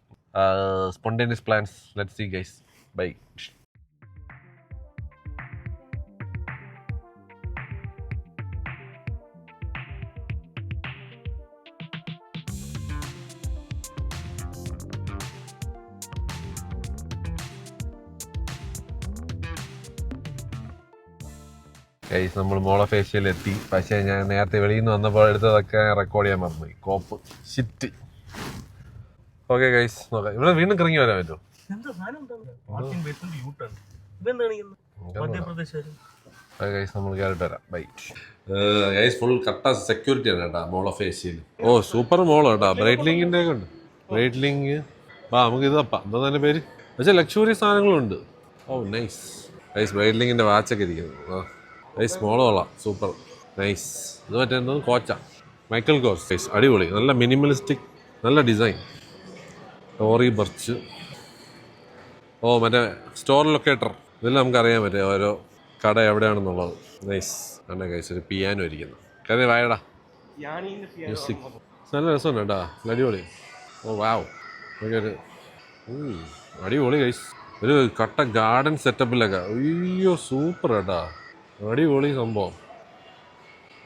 Spontaneous plans, let's see guys. Bye. Guys നമ്മൾ മോള ഫേഷ്യൽ എത്തി. പക്ഷേ ഞാൻ നേരത്തെ വെളിയിൽ നിന്ന് വന്നപ്പോൾ എടുത്തതൊക്കെ റെക്കോർഡ് ചെയ്യാൻ മറന്നുപോയി. കോപ്പ് ഷിറ്റ്. ഓക്കെ ഗൈസ്, നോക്കാം. ഇവിടെ വീണ്ടും കറങ്ങി വരാൻ പറ്റുമോ? ഗൈസ് നമ്മൾ കയറിട്ട് വരാം. ബൈ. ഗൈസ് ഫുൾ കട്ട സെക്യൂരിറ്റി ആണ് കേട്ടോ മോള ഫേഷ്യൽ. ഓ സൂപ്പർ മോള് കേട്ടോ. ബ്രൈറ്റ്ലിങ്ങിൻ്റെ ഒക്കെ ഉണ്ട്. ബ്രൈറ്റ്ലിങ് നമുക്ക് ഇത് തപ്പാം. എന്താ തന്നെ പേര്? പക്ഷേ ലക്ഷറി സാധനങ്ങളുണ്ട്. ഓ നൈസ്. ഗൈസ് ബ്രൈറ്റ്ലിങ്ങിൻ്റെ വാച്ചൊക്കെ ഇരിക്കുന്നു. നൈസ് മോള് കൊള്ളാം, സൂപ്പർ നൈസ്. ഇത് മറ്റേ എന്തോ കോച്ച, മൈക്കൽ കോർസ്. നൈസ്, അടിപൊളി, നല്ല മിനിമലിസ്റ്റിക്, നല്ല ഡിസൈൻ. ടോറി ബർച്ച്. ഓ മറ്റേ സ്റ്റോർ ലൊക്കേറ്റർ, ഇതെല്ലാം നമുക്ക് അറിയാൻ പറ്റും ഓരോ കട എവിടെയാണെന്നുള്ളത്. നൈസ്. നല്ല കഴിച്ച് ഒരു പിയാനോ ഇരിക്കുന്നു. കാര്യം വായടാ മ്യൂസിക് നല്ല രസമുണ്ട് കേട്ടാ, അടിപൊളി. ഓ വാവ്, ഒരു അടിപൊളി ഗൈസ്. ഒരു കട്ട ഗാർഡൻ സെറ്റപ്പിലൊക്കെ. അയ്യോ സൂപ്പർ കേട്ടാ, അടിപൊളി സംഭവം.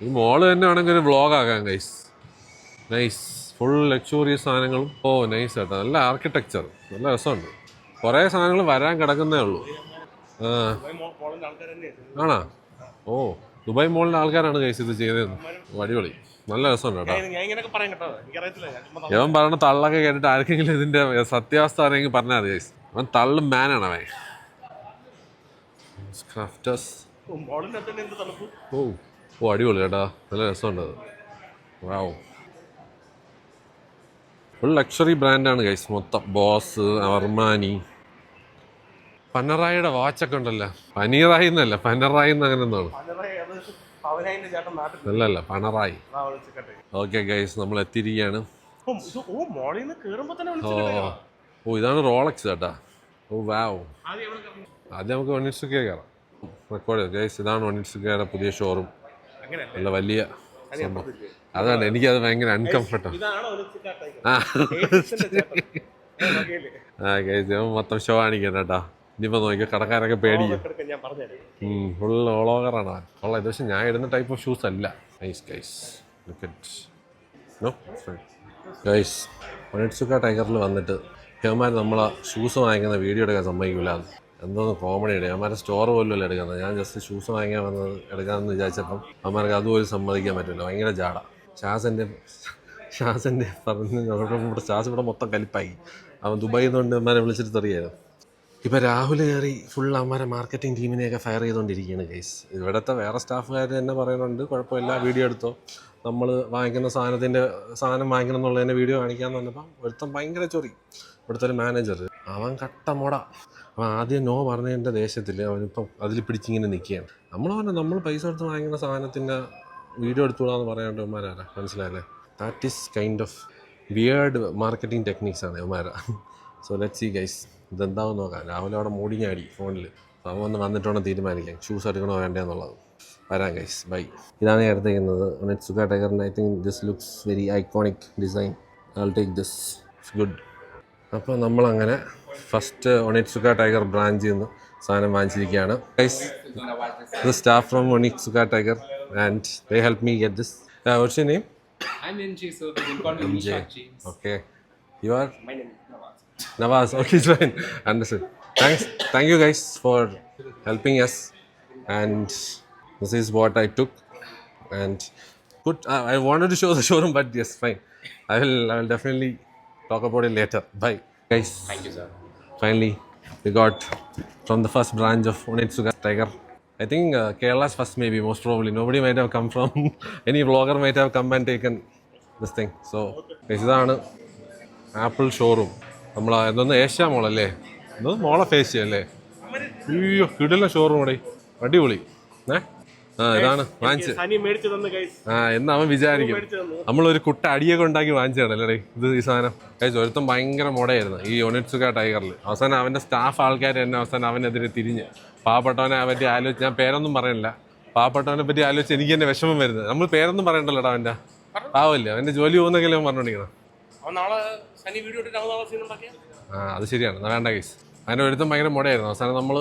ഈ മോള് തന്നെ ആണെങ്കിൽ ഒരു വ്ളോഗാക്കാം ഗൈസ്. നൈസ്, ഫുൾ ലക്ഷൂറിയസ് സാധനങ്ങളും. ഓ നൈസ് കേട്ടോ, നല്ല ആർക്കിടെക്ചർ, നല്ല രസമുണ്ട്. കുറേ സാധനങ്ങൾ വരാൻ കിടക്കുന്നേ ഉള്ളൂ. ആണോ? ഓ ദുബായ് മോളിലെ ആൾക്കാരാണ് ഗൈസ് ഇത് ചെയ്തതെന്ന്. അടിപൊളി, നല്ല രസമുണ്ട് കേട്ടോ. ഇവൻ പറഞ്ഞ തള്ളൊക്കെ കേട്ടിട്ട് ആർക്കെങ്കിലും ഇതിന്റെ സത്യാവസ്ഥ അറിയെങ്കിൽ പറഞ്ഞാൽ മതി ഗൈസ്. അവൻ തള്ളും മാനാണ് അവൻ. ക്രാഫ്റ്റേഴ്സ്. ഓ അടിപൊളി കേട്ടോ, നല്ല രസമുണ്ട് അത്. വാവ്, ഫുൾ ലക്ഷറി ബ്രാൻഡാണ് ഗൈസ് മൊത്തം. Boss, Armani. പനറായിയുടെ വാച്ചൊക്കെ ഉണ്ടല്ലോ. പനീറായി എന്നല്ല, പനറായി എന്ന് അങ്ങനെ ഒന്നാണ്. അല്ലല്ല, പണറായി. ഓക്കെ ഗൈസ്, നമ്മൾ എത്തിയിരിക്കുകയാണ്. ഓ ഇതാണ് റോളക്സ് കേട്ടാ. ഓ വാവ്. ആദ്യം നമുക്ക് ഒണിറ്റ്സുക്കെ കയറാം. റെക്കോർഡ് ഗൈസ്, ഇതാണ് ഒണിറ്റ്സുക്കയുടെ പുതിയ ഷോറൂം. നല്ല വലിയ സംഭവം. അതാണ് എനിക്കത് ഭയങ്കര അൺകംഫർട്ടബിൾ. ഗൈസ് മൊത്തം ഷോ കാണിക്കാൻ കേട്ടാ. ഇനിയിപ്പോൾ നോക്കിയാൽ കടക്കാരൊക്കെ പേടിക്കും. ഫുൾ ഓളോവറാണ് അവൻ. ഉള്ള ഇത് പക്ഷേ ഞാൻ ഇടുന്ന ടൈപ്പ് ഓഫ് ഷൂസ് അല്ല. നൈസ് ഗൈസ്, ഗൈസ് ഒണിറ്റ്സുക്ക ടൈഗറിൽ വന്നിട്ട് ഹേമാർ നമ്മളെ ഷൂസ് വാങ്ങിക്കുന്ന വീഡിയോ എടുക്കാൻ സമ്മതിക്കില്ല. എന്തോന്ന് കോമഡി ഇടുക. അവന്മാരെ സ്റ്റോർ പോലും അല്ല എടുക്കുന്നത്. ഞാൻ ജസ്റ്റ് ഷൂസ് വാങ്ങിക്കാൻ വന്നത് എടുക്കാമെന്ന് വിചാരിച്ചപ്പം അവന്മാർക്ക് അതുപോലും സമ്മതിക്കാൻ പറ്റില്ല. ഭയങ്കര ജാട. ഷാസൻ്റെ പറഞ്ഞ് ഇവിടെ ഷാസ് ഇവിടെ മൊത്തം കലിപ്പായി. അവൻ ദുബായിൽ നിന്നുകൊണ്ട് അവന്മാരെ വിളിച്ചിട്ട് തെറിയായിരുന്നു. ഇപ്പോൾ രാഹുൽ കയറി ഫുൾ അവന്മാരെ മാർക്കറ്റിംഗ് ടീമിനെയൊക്കെ ഫയർ ചെയ്തുകൊണ്ടിരിക്കുകയാണ് ഗൈസ്. ഇവിടുത്തെ വേറെ സ്റ്റാഫുകാർ തന്നെ പറയുന്നുണ്ട് കുഴപ്പമില്ല, വീഡിയോ എടുത്തോ, നമ്മൾ വാങ്ങിക്കുന്ന സാധനം വാങ്ങിക്കണം എന്നുള്ളതിൻ്റെ വീഡിയോ കാണിക്കാമെന്ന് പറഞ്ഞപ്പം ഒരുത്തം ഭയങ്കര ചൊറി. ഇവിടുത്തെ ഒരു മാനേജർ അവൻ കട്ട മോട. അവൻ ആദ്യം നോ പറഞ്ഞതിൻ്റെ ദേശത്തിൽ അവനിപ്പം അതിൽ പിടിച്ചിങ്ങനെ നിൽക്കുകയാണ്. നമ്മൾ പൈസ കൊടുത്ത് വാങ്ങിക്കുന്ന സാധനത്തിൻ്റെ വീഡിയോ എടുത്തുകൂടാന്ന് പറയാണ്ട് ഇവന്മാരാരാ, മനസ്സിലായല്ലേ? That is kind of weird marketing techniques ആണ് ഇവന്മാരാ. സോ ലെറ്റ്സ് സീ ഗൈസ്, ഇതെന്താണെന്ന് നോക്കാം. രാവിലെ അവിടെ മൂടിങ്ങാടി ഫോണിൽ. അവൻ വന്നിട്ട് വേണം തീരുമാനിക്കാം ഷൂസ് എടുക്കണോ വേണ്ടതെന്നുള്ളത്. വരാം ഗൈസ്, ബൈ. ഇതാണ് ഞാൻ എടുത്തേക്കുന്നത് ഒണിറ്റ്സുക്ക ടൈഗറിൻ്റെ. I think this looks very iconic design. I will take this, it's good. അപ്പോൾ നമ്മളങ്ങനെ ഫസ്റ്റ് ഒണിറ്റ്സുക്ക ടൈഗർ ബ്രാഞ്ചിൽ നിന്ന് സാധനം വാങ്ങിച്ചിരിക്കുകയാണ് guys. The staff from Onitsuka Tiger and they help me get this. What's your name? I'm MJ, so they can call me Nishad James. Okay. You are? My name is Nawaz. Nawaz. Okay, it's fine. Understood. Thank you guys for helping us. And this is what I took. And good. I wanted to show the showroom, but yes, fine. I will definitely talk about it later. Bye. Guys, Thank you, sir. finally, we got from the first branch of Onitsuka Tiger. I think Kerala's first, maybe, most probably. Nobody might have come from, any vlogger might have come and taken this thing. So, guys, ഇതാണ് ആപ്പിൾ ഷോറൂം. നമ്മൾ ഇതൊന്ന് ഏഷ്യ മോളല്ലേ, ഇത് മോളെ ഫേസ് അല്ലേ? അയ്യോ കിടില ഷോറൂം ഇവിടെ, അടിപൊളി. ഇതാണ് വാങ്ങിച്ച് സനി മേടിച്ചു തന്നു ഗൈസ്. എന്ന് അവൻ വിചാരിക്കും നമ്മളൊരു കുട്ട അടിയൊക്കെ ഉണ്ടാക്കി വാങ്ങിച്ചാണ് അല്ലേ ഇത് ഈ സാധനം. കഴിച്ചു ഒരുത്തം ഭയങ്കര മുടയായിരുന്നു ഈ ഒനിറ്റ്സുക ടൈഗറിൽ. അവസാനം അവൻ്റെ സ്റ്റാഫ് ആൾക്കാർ തന്നെ അവസാനം അവനെതിരെ തിരിഞ്ഞ് പാവപ്പെട്ടവനെ പറ്റി ആലോചിച്ച്, ഞാൻ പേരൊന്നും പറയണില്ല, പാവപ്പെട്ടവനെ പറ്റി ആലോചിച്ച് എനിക്ക് തന്നെ വിഷമം വരുന്നത്. നമ്മൾ പേരൊന്നും പറയണ്ടല്ലോടാ, അവൻ്റെ പാവല്ലേ, അവൻ്റെ ജോലി പോകുന്നെങ്കിലും അവൻ പറഞ്ഞോണ്ടിരിക്കണം. അത് ശരിയാണ്, വേണ്ട കേസ്. അതിൻ്റെ ഒരുത്തം ഭയങ്കര മുടയായിരുന്നു. അവസാനം നമ്മൾ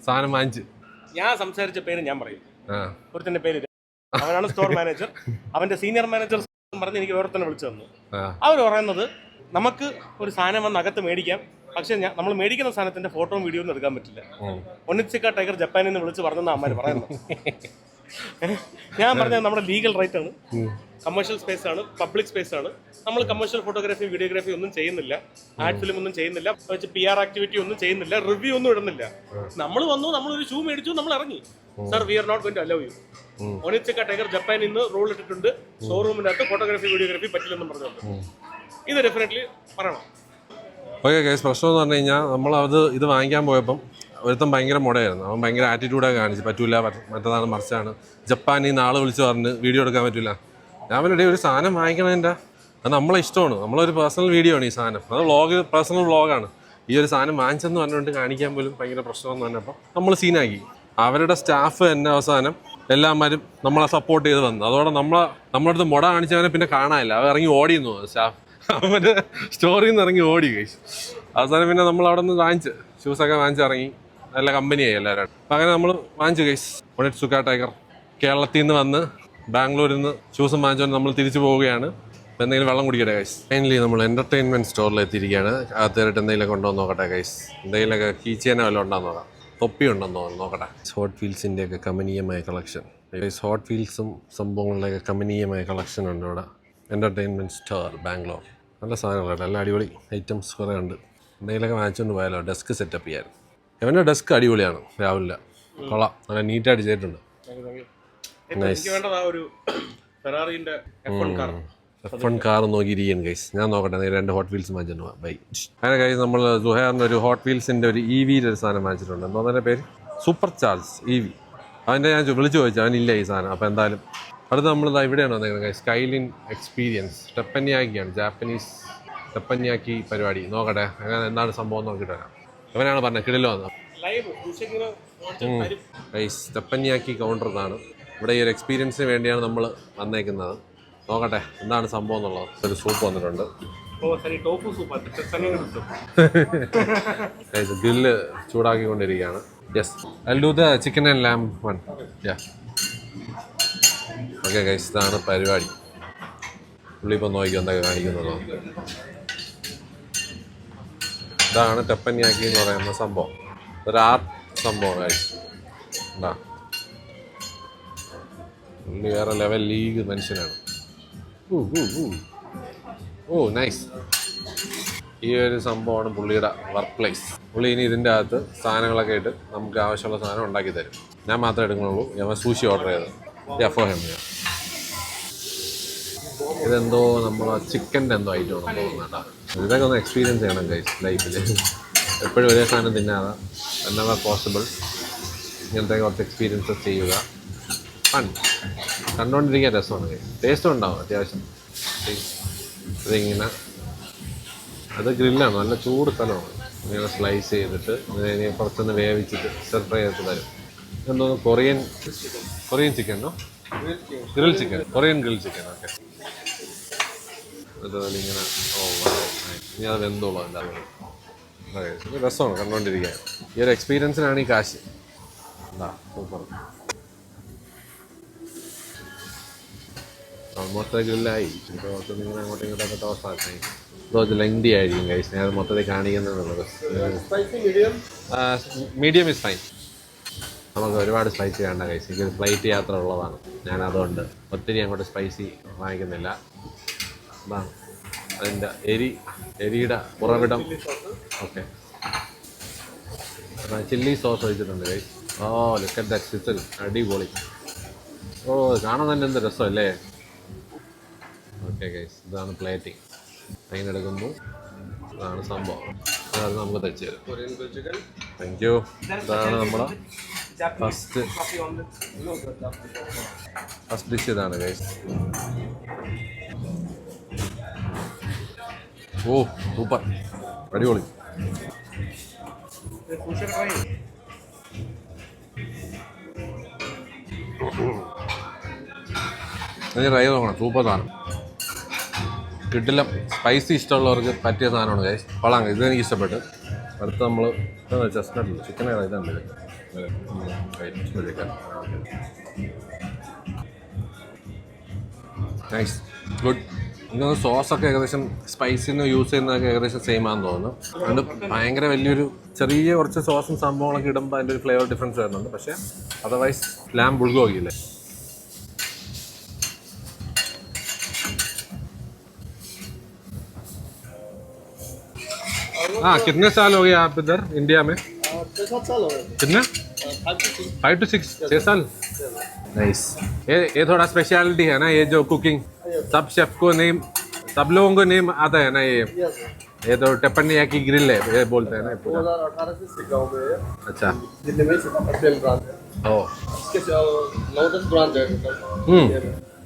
സാധനം വാങ്ങിച്ച്. ഞാൻ സംസാരിച്ച പേര് ഞാൻ പറയും. ഒരുത്തന്റെ പേര് അവനാണ് സ്റ്റോർ മാനേജർ. അവന്റെ സീനിയർ മാനേജർ പറഞ്ഞ് എനിക്ക് വേറെ വിളിച്ചു തന്നു. അവർ പറയുന്നത് നമുക്ക് ഒരു സാധനം വന്ന് അകത്ത് മേടിക്കാം, പക്ഷെ നമ്മൾ മേടിക്കുന്ന സാധനത്തിന്റെ ഫോട്ടോയും വീഡിയോ ഒന്നും എടുക്കാൻ പറ്റില്ല. ഒനിറ്റ്സുക ടൈഗർ ജപ്പാനിൽ നിന്ന് വിളിച്ച് പറഞ്ഞെന്ന് അമ്മ പറയുന്നത്. ഞാൻ പറഞ്ഞത് നമ്മുടെ ലീഗൽ റൈറ്റ് ആണ്, കമേഴ്ഷ്യൽ സ്പേസ് ആണ്, പബ്ലിക് സ്പേസ് ആണ്. നമ്മൾ കമേഴ്ഷ്യൽ ഫോട്ടോഗ്രാഫി വീഡിയോഗ്രാഫി ഒന്നും ചെയ്യുന്നില്ല, ആഡ് ഫിലിം ഒന്നും ചെയ്യുന്നില്ല, PR ആക്ടിവിറ്റി ഒന്നും ചെയ്യുന്നില്ല, റിവ്യൂ ഒന്നും ഇടുന്നില്ല. നമ്മൾ വന്നു, നമ്മളൊരു ഷൂ മേടിച്ചു, നമ്മൾ ഇറങ്ങി. Sir, we are not going to allow you. Onitsuka Tiger ജപ്പാനിൽ നിന്ന് റൂൾ ഇട്ടിട്ടുണ്ട്, ഷോറൂമിനകത്ത് ഫോട്ടോഗ്രാഫി വീഡിയോഗ്രാഫി പറ്റില്ലെന്നും പറഞ്ഞുകൊണ്ട്. ഇത് ഡെഫിനറ്റ്ലി പറയണം. ഓക്കെ കേസ്, പ്രശ്നം എന്ന് പറഞ്ഞു കഴിഞ്ഞാൽ നമ്മളത് ഇത് വാങ്ങിക്കാൻ പോയപ്പം ഒരുത്തം ഭയങ്കര മുടയായിരുന്നു. അവൻ ഭയങ്കര ആറ്റിറ്റ്യൂഡൊക്കെ കാണിച്ച്, പറ്റൂല, മറ്റേതാണ് മറിച്ചാണ്, ജപ്പാനിൽ നിന്ന് ആൾ വിളിച്ച് പറഞ്ഞ് വീഡിയോ എടുക്കാൻ പറ്റില്ല. ഞാൻ പറഞ്ഞിട്ട് ഒരു സാധനം വാങ്ങിക്കണതിൻ്റെ അത് നമ്മളെ ഇഷ്ടമാണ്, നമ്മളൊരു പേഴ്സണൽ വീഡിയോ ആണ് ഈ സാധനം, അത് പേഴ്സണൽ വ്ളോഗാണ്. ഈ ഒരു സാധനം വാങ്ങിച്ചെന്ന് പറഞ്ഞുകൊണ്ട് കാണിക്കാൻ പോലും ഭയങ്കര പ്രശ്നമെന്ന് പറഞ്ഞപ്പോൾ നമ്മൾ സീനാക്കി. അവരുടെ സ്റ്റാഫ് തന്നെ അവസാനം എല്ലാവരും നമ്മളെ സപ്പോർട്ട് ചെയ്ത് വന്നു. അതോടെ നമ്മുടെ അടുത്ത് മുട കാണിച്ചവനെ പിന്നെ കാണാനില്ല, അവ ഇറങ്ങി ഓടിയെന്നു സ്റ്റാഫ്. അവൻ്റെ സ്റ്റോറിൽ നിന്ന് ഇറങ്ങി ഓടി കഴിച്ചു. അവസാനം പിന്നെ നമ്മൾ അവിടെ നിന്ന് വാങ്ങിച്ച് ഷൂസൊക്കെ വാങ്ങിച്ചിറങ്ങി, നല്ല കമ്പനിയായി എല്ലാവരും. അപ്പം അങ്ങനെ നമ്മൾ വാങ്ങിച്ചു ഗൈസ്. ഒനിറ്റ്സുക ടൈഗർ കേരളത്തിൽ നിന്ന് വന്ന് ബാംഗ്ലൂരിൽ നിന്ന് ഷൂസും വാങ്ങിച്ചുകൊണ്ട് നമ്മൾ തിരിച്ചു പോവുകയാണ്. എന്തെങ്കിലും വെള്ളം കുടിക്കട്ടെ ഗൈസ്. ഫൈനലി നമ്മൾ എൻ്റർടൈൻമെൻറ്റ് സ്റ്റോറിൽ എത്തിയിരിക്കുകയാണ്. അകത്തേറിട്ട് എന്തെങ്കിലുമൊക്കെ ഉണ്ടോ എന്ന് നോക്കട്ടെ ഗൈസ്. എന്തെങ്കിലുമൊക്കെ കീച്ചേനോ വല്ലതും ഉണ്ടോ നോക്കാം, തൊപ്പി ഉണ്ടെന്നോ നോക്കട്ടെ. ഹോട്ട് വീൽസിൻ്റെയൊക്കെ കമനീയമായ കളക്ഷൻ ഗൈസ്. ഹോട്ട് വീൽസും സംഭവങ്ങളുടെയൊക്കെ കമനീയമായ കളക്ഷൻ ഉണ്ട് ഇവിടെ. Entertainment store Bangalore. നല്ല സാധനങ്ങളാണ്, നല്ല അടിപൊളി ഐറ്റംസ് കുറേ ഉണ്ട്. എന്തെങ്കിലുമൊക്കെ വാങ്ങിച്ചുകൊണ്ട് പോയാലോ. ഡെസ്ക് സെറ്റപ്പ് ചെയ്യായിരുന്നു. ഇവൻ്റെ ഡെസ്ക് അടിപൊളിയാണ്, രാവിലെ കൊള്ളാം, നല്ല നീറ്റായിട്ട് ചെയ്തിട്ടുണ്ട്. F1 car നോക്കിയിരിക്കുകയാണ് guys. ഞാൻ നോക്കട്ടെ, 2 ഹോട്ട് വീൽസ് വാങ്ങിച്ചിട്ടുണ്ട്. ബൈ. അങ്ങനെ ഗൈസ്, നമ്മൾ സുഹേറിന് ഒരു ഹോട്ട് വീൽസിൻ്റെ ഒരു EV ഒരു സാധനം വാങ്ങിച്ചിട്ടുണ്ട്. എന്തോ അതിൻ്റെ പേര് സൂപ്പർ ചാർജ് EV. അതിൻ്റെ ഞാൻ വിളിച്ചു ചോദിച്ചു, അവനില്ല ഈ സാധനം. അപ്പോൾ എന്തായാലും അടുത്ത് നമ്മൾ ഇവിടെയാണ് വന്നേക്കുന്നത് ഗൈസ്. സ്കൈലിൻ എക്സ്പീരിയൻസ് ടപ്പന്യാക്കിയാണ്, ജാപ്പനീസ് ടപ്പന്യാക്കി പരിപാടി. നോക്കട്ടെ അങ്ങനെ എന്താണ് സംഭവം നോക്കിയിട്ട് വരാം. അവനാണ് പറഞ്ഞത് കിടിലോ വന്നത് ഗൈസ്. ടപ്പന്യാക്കി കൗണ്ടർ ഇതാണ്. ഇവിടെ ഈ ഒരു എക്സ്പീരിയൻസിന് വേണ്ടിയാണ് നമ്മൾ വന്നേക്കുന്നത്. നോക്കട്ടെ എന്താണ് സംഭവം എന്നുള്ളത്. ഒരു സൂപ്പ് വന്നിട്ടുണ്ട്. ഗ്രില്ല് ചൂടാക്കിക്കൊണ്ടിരിക്കുകയാണ്. Yes, I do the chicken and lamb one. Yeah, okay guys, ഇതാണ് പരിപാടി. പുള്ളി ഇപ്പോൾ നോക്കി എന്തൊക്കെ കാണിക്കുന്നതോ. ഇതാണ് ടപ്പന്യാക്കി എന്ന് പറയുന്ന സംഭവം. ഒരു ആർട്ട് സംഭവം ഗൈസ്. എന്താ, പുള്ളി വേറെ ലെവൽ ലീഗ് മനുഷ്യനാണ്. ഓ നൈസ്. ഈ ഒരു സംഭവമാണ് പുള്ളിയുടെ വർക്ക് പ്ലേസ്. പുള്ളി ഇനി ഇതിൻ്റെ അകത്ത് സാധനങ്ങളൊക്കെ ഇട്ട് നമുക്ക് ആവശ്യമുള്ള സാധനം ഉണ്ടാക്കി തരും. ഞാൻ മാത്രമേ എടുക്കുന്നുള്ളൂ. ഞാൻ സൂഷി ഓർഡർ ചെയ്തത് എഫോഹെമിയ. ഇതെന്തോ നമ്മളെ ചിക്കൻ്റെ എന്തോ ഐറ്റം ആണെന്ന് തോന്നുന്നുണ്ടാ. ഇതൊക്കെ ഒന്ന് എക്സ്പീരിയൻസ് ചെയ്യണം ഗൈസ് ലൈഫിൽ. എപ്പോഴും ഒരേ സാധനം തിന്നാതെ എന്നെല്ലാം പോസിബിൾ ഇങ്ങനത്തെ കുറച്ച് എക്സ്പീരിയൻസസ് ചെയ്യുക. ഫൺ, കണ്ടുകൊണ്ടിരിക്കാൻ രസമാണ് ഗൈസ്. ടേസ്റ്റും ഉണ്ടാവും അത്യാവശ്യം. ഇതിങ്ങനെ അത് ഗ്രില്ലാണ്, നല്ല ചൂട് സ്ഥലമാണ്. ഇങ്ങനെ സ്ലൈസ് ചെയ്തിട്ട് ഇതിനെ കുറച്ചൊന്ന് വേവിച്ചിട്ട് സെർവ് ചെയ്തിട്ട് തരും. എന്തോന്ന് കൊറിയൻ ചിക്കനോ, grill chicken, Korean grill chicken. Okay, അതുപോലെ ഇങ്ങനെ. ഓ ഇനി അത് വെന്തോളൂ അതിൻ്റെ അതുപോലെ. ഓക്കെ, രസമാണ് കണ്ടുകൊണ്ടിരിക്കാൻ. ഈ ഒരു എക്സ്പീരിയൻസിനാണ് ഈ കാശ്. എന്താ സൂപ്പർ. ഓൾമോസ്റ്റ് ഗ്രില്ലായി. ഇപ്പോൾ ഇങ്ങനെ അങ്ങോട്ടും ഇങ്ങോട്ടൊക്കെ ടോസാക്കി. കുറച്ച് ലെങ്തി ആയിരിക്കും ഗൈസ്. ഞാൻ മൊത്തത്തിൽ കാണിക്കുന്നുള്ളത്. Medium is fine. നമുക്ക് ഒരുപാട് സ്പൈസി വേണ്ട ഗൈസ്. എനിക്കൊരു ഫ്ലൈറ്റ് യാത്ര ഉള്ളതാണ്. ഞാൻ അതുകൊണ്ട് ഒത്തിരി അങ്ങോട്ട് സ്പൈസി വാങ്ങിക്കുന്നില്ല. അതാണ് അതിൻ്റെ എരിയുടെ ഉറവിടം. ഓക്കെ, ചില്ലി സോസ് ഒഴിച്ചിട്ടുണ്ട് guys. Oh look at that sizzle, അടിപൊളി. ഓ കാണാൻ തന്നെ എന്ത് രസമല്ലേ. ഓക്കെ ഗൈസ്, ഇതാണ് പ്ലേറ്റിംഗ്. അതിനെടുക്കുന്നു, ഇതാണ് സംഭവം. അത് നമുക്ക് തയ്ച്ചു തരും. Thank you. ഇതാണ് നമ്മുടെ ഫസ്റ്റ് ഡിഷ്. ഇതാണ് ഗൈസ്. ഓ സൂപ്പർ, അടിപൊളി. ട്രൈ നോക്കണം, സൂപ്പർ സാധനം. കിട്ടില്ല, സ്പൈസി ഇഷ്ടമുള്ളവർക്ക് പറ്റിയ സാധനമാണ് ഗൈസ്. കൊള്ളാം, ഇതെനിക്ക് ഇഷ്ടപ്പെട്ടു. അടുത്ത് നമ്മൾ ചെസ്റ്റ്നട്ട് ചിക്കൻ ഇതുണ്ട്. Nice, good. എനിക്ക് സോസൊക്കെ ഏകദേശം സ്പൈസിന് യൂസ് ചെയ്യുന്നതൊക്കെ ഏകദേശം സെയിം ആണെന്ന് തോന്നുന്നു. അതുകൊണ്ട് ഭയങ്കര വലിയൊരു ചെറിയ കുറച്ച് സോസും സംഭവങ്ങളൊക്കെ ഇടുമ്പോൾ അതിൻ്റെ ഒരു ഫ്ലേവർ ഡിഫറൻസ് വരുന്നുണ്ട്. പക്ഷേ അതർവൈസ് ലാം ബുൾഗോഗി ഇല്ലേ. हाँ, कितने साल हो गए आप इधर इंडिया में? 6-7 साल हो गए। कितने? 5 to 6, 6 साल. नाइस. ये थोड़ा स्पेशलिटी है ना, ये जो कुकिंग सब शेफ को नेम, सब लोगों को नेम आता है ना ये. यस ये तो टेपनिया की ग्रिल है, ये बोलते हैं ना पूरा. 2018 से सिखाओ में है। अच्छा. दिल्ली में पटेल ब्रांच है। ओ. इसके 9-10 ब्रांच है टोटल।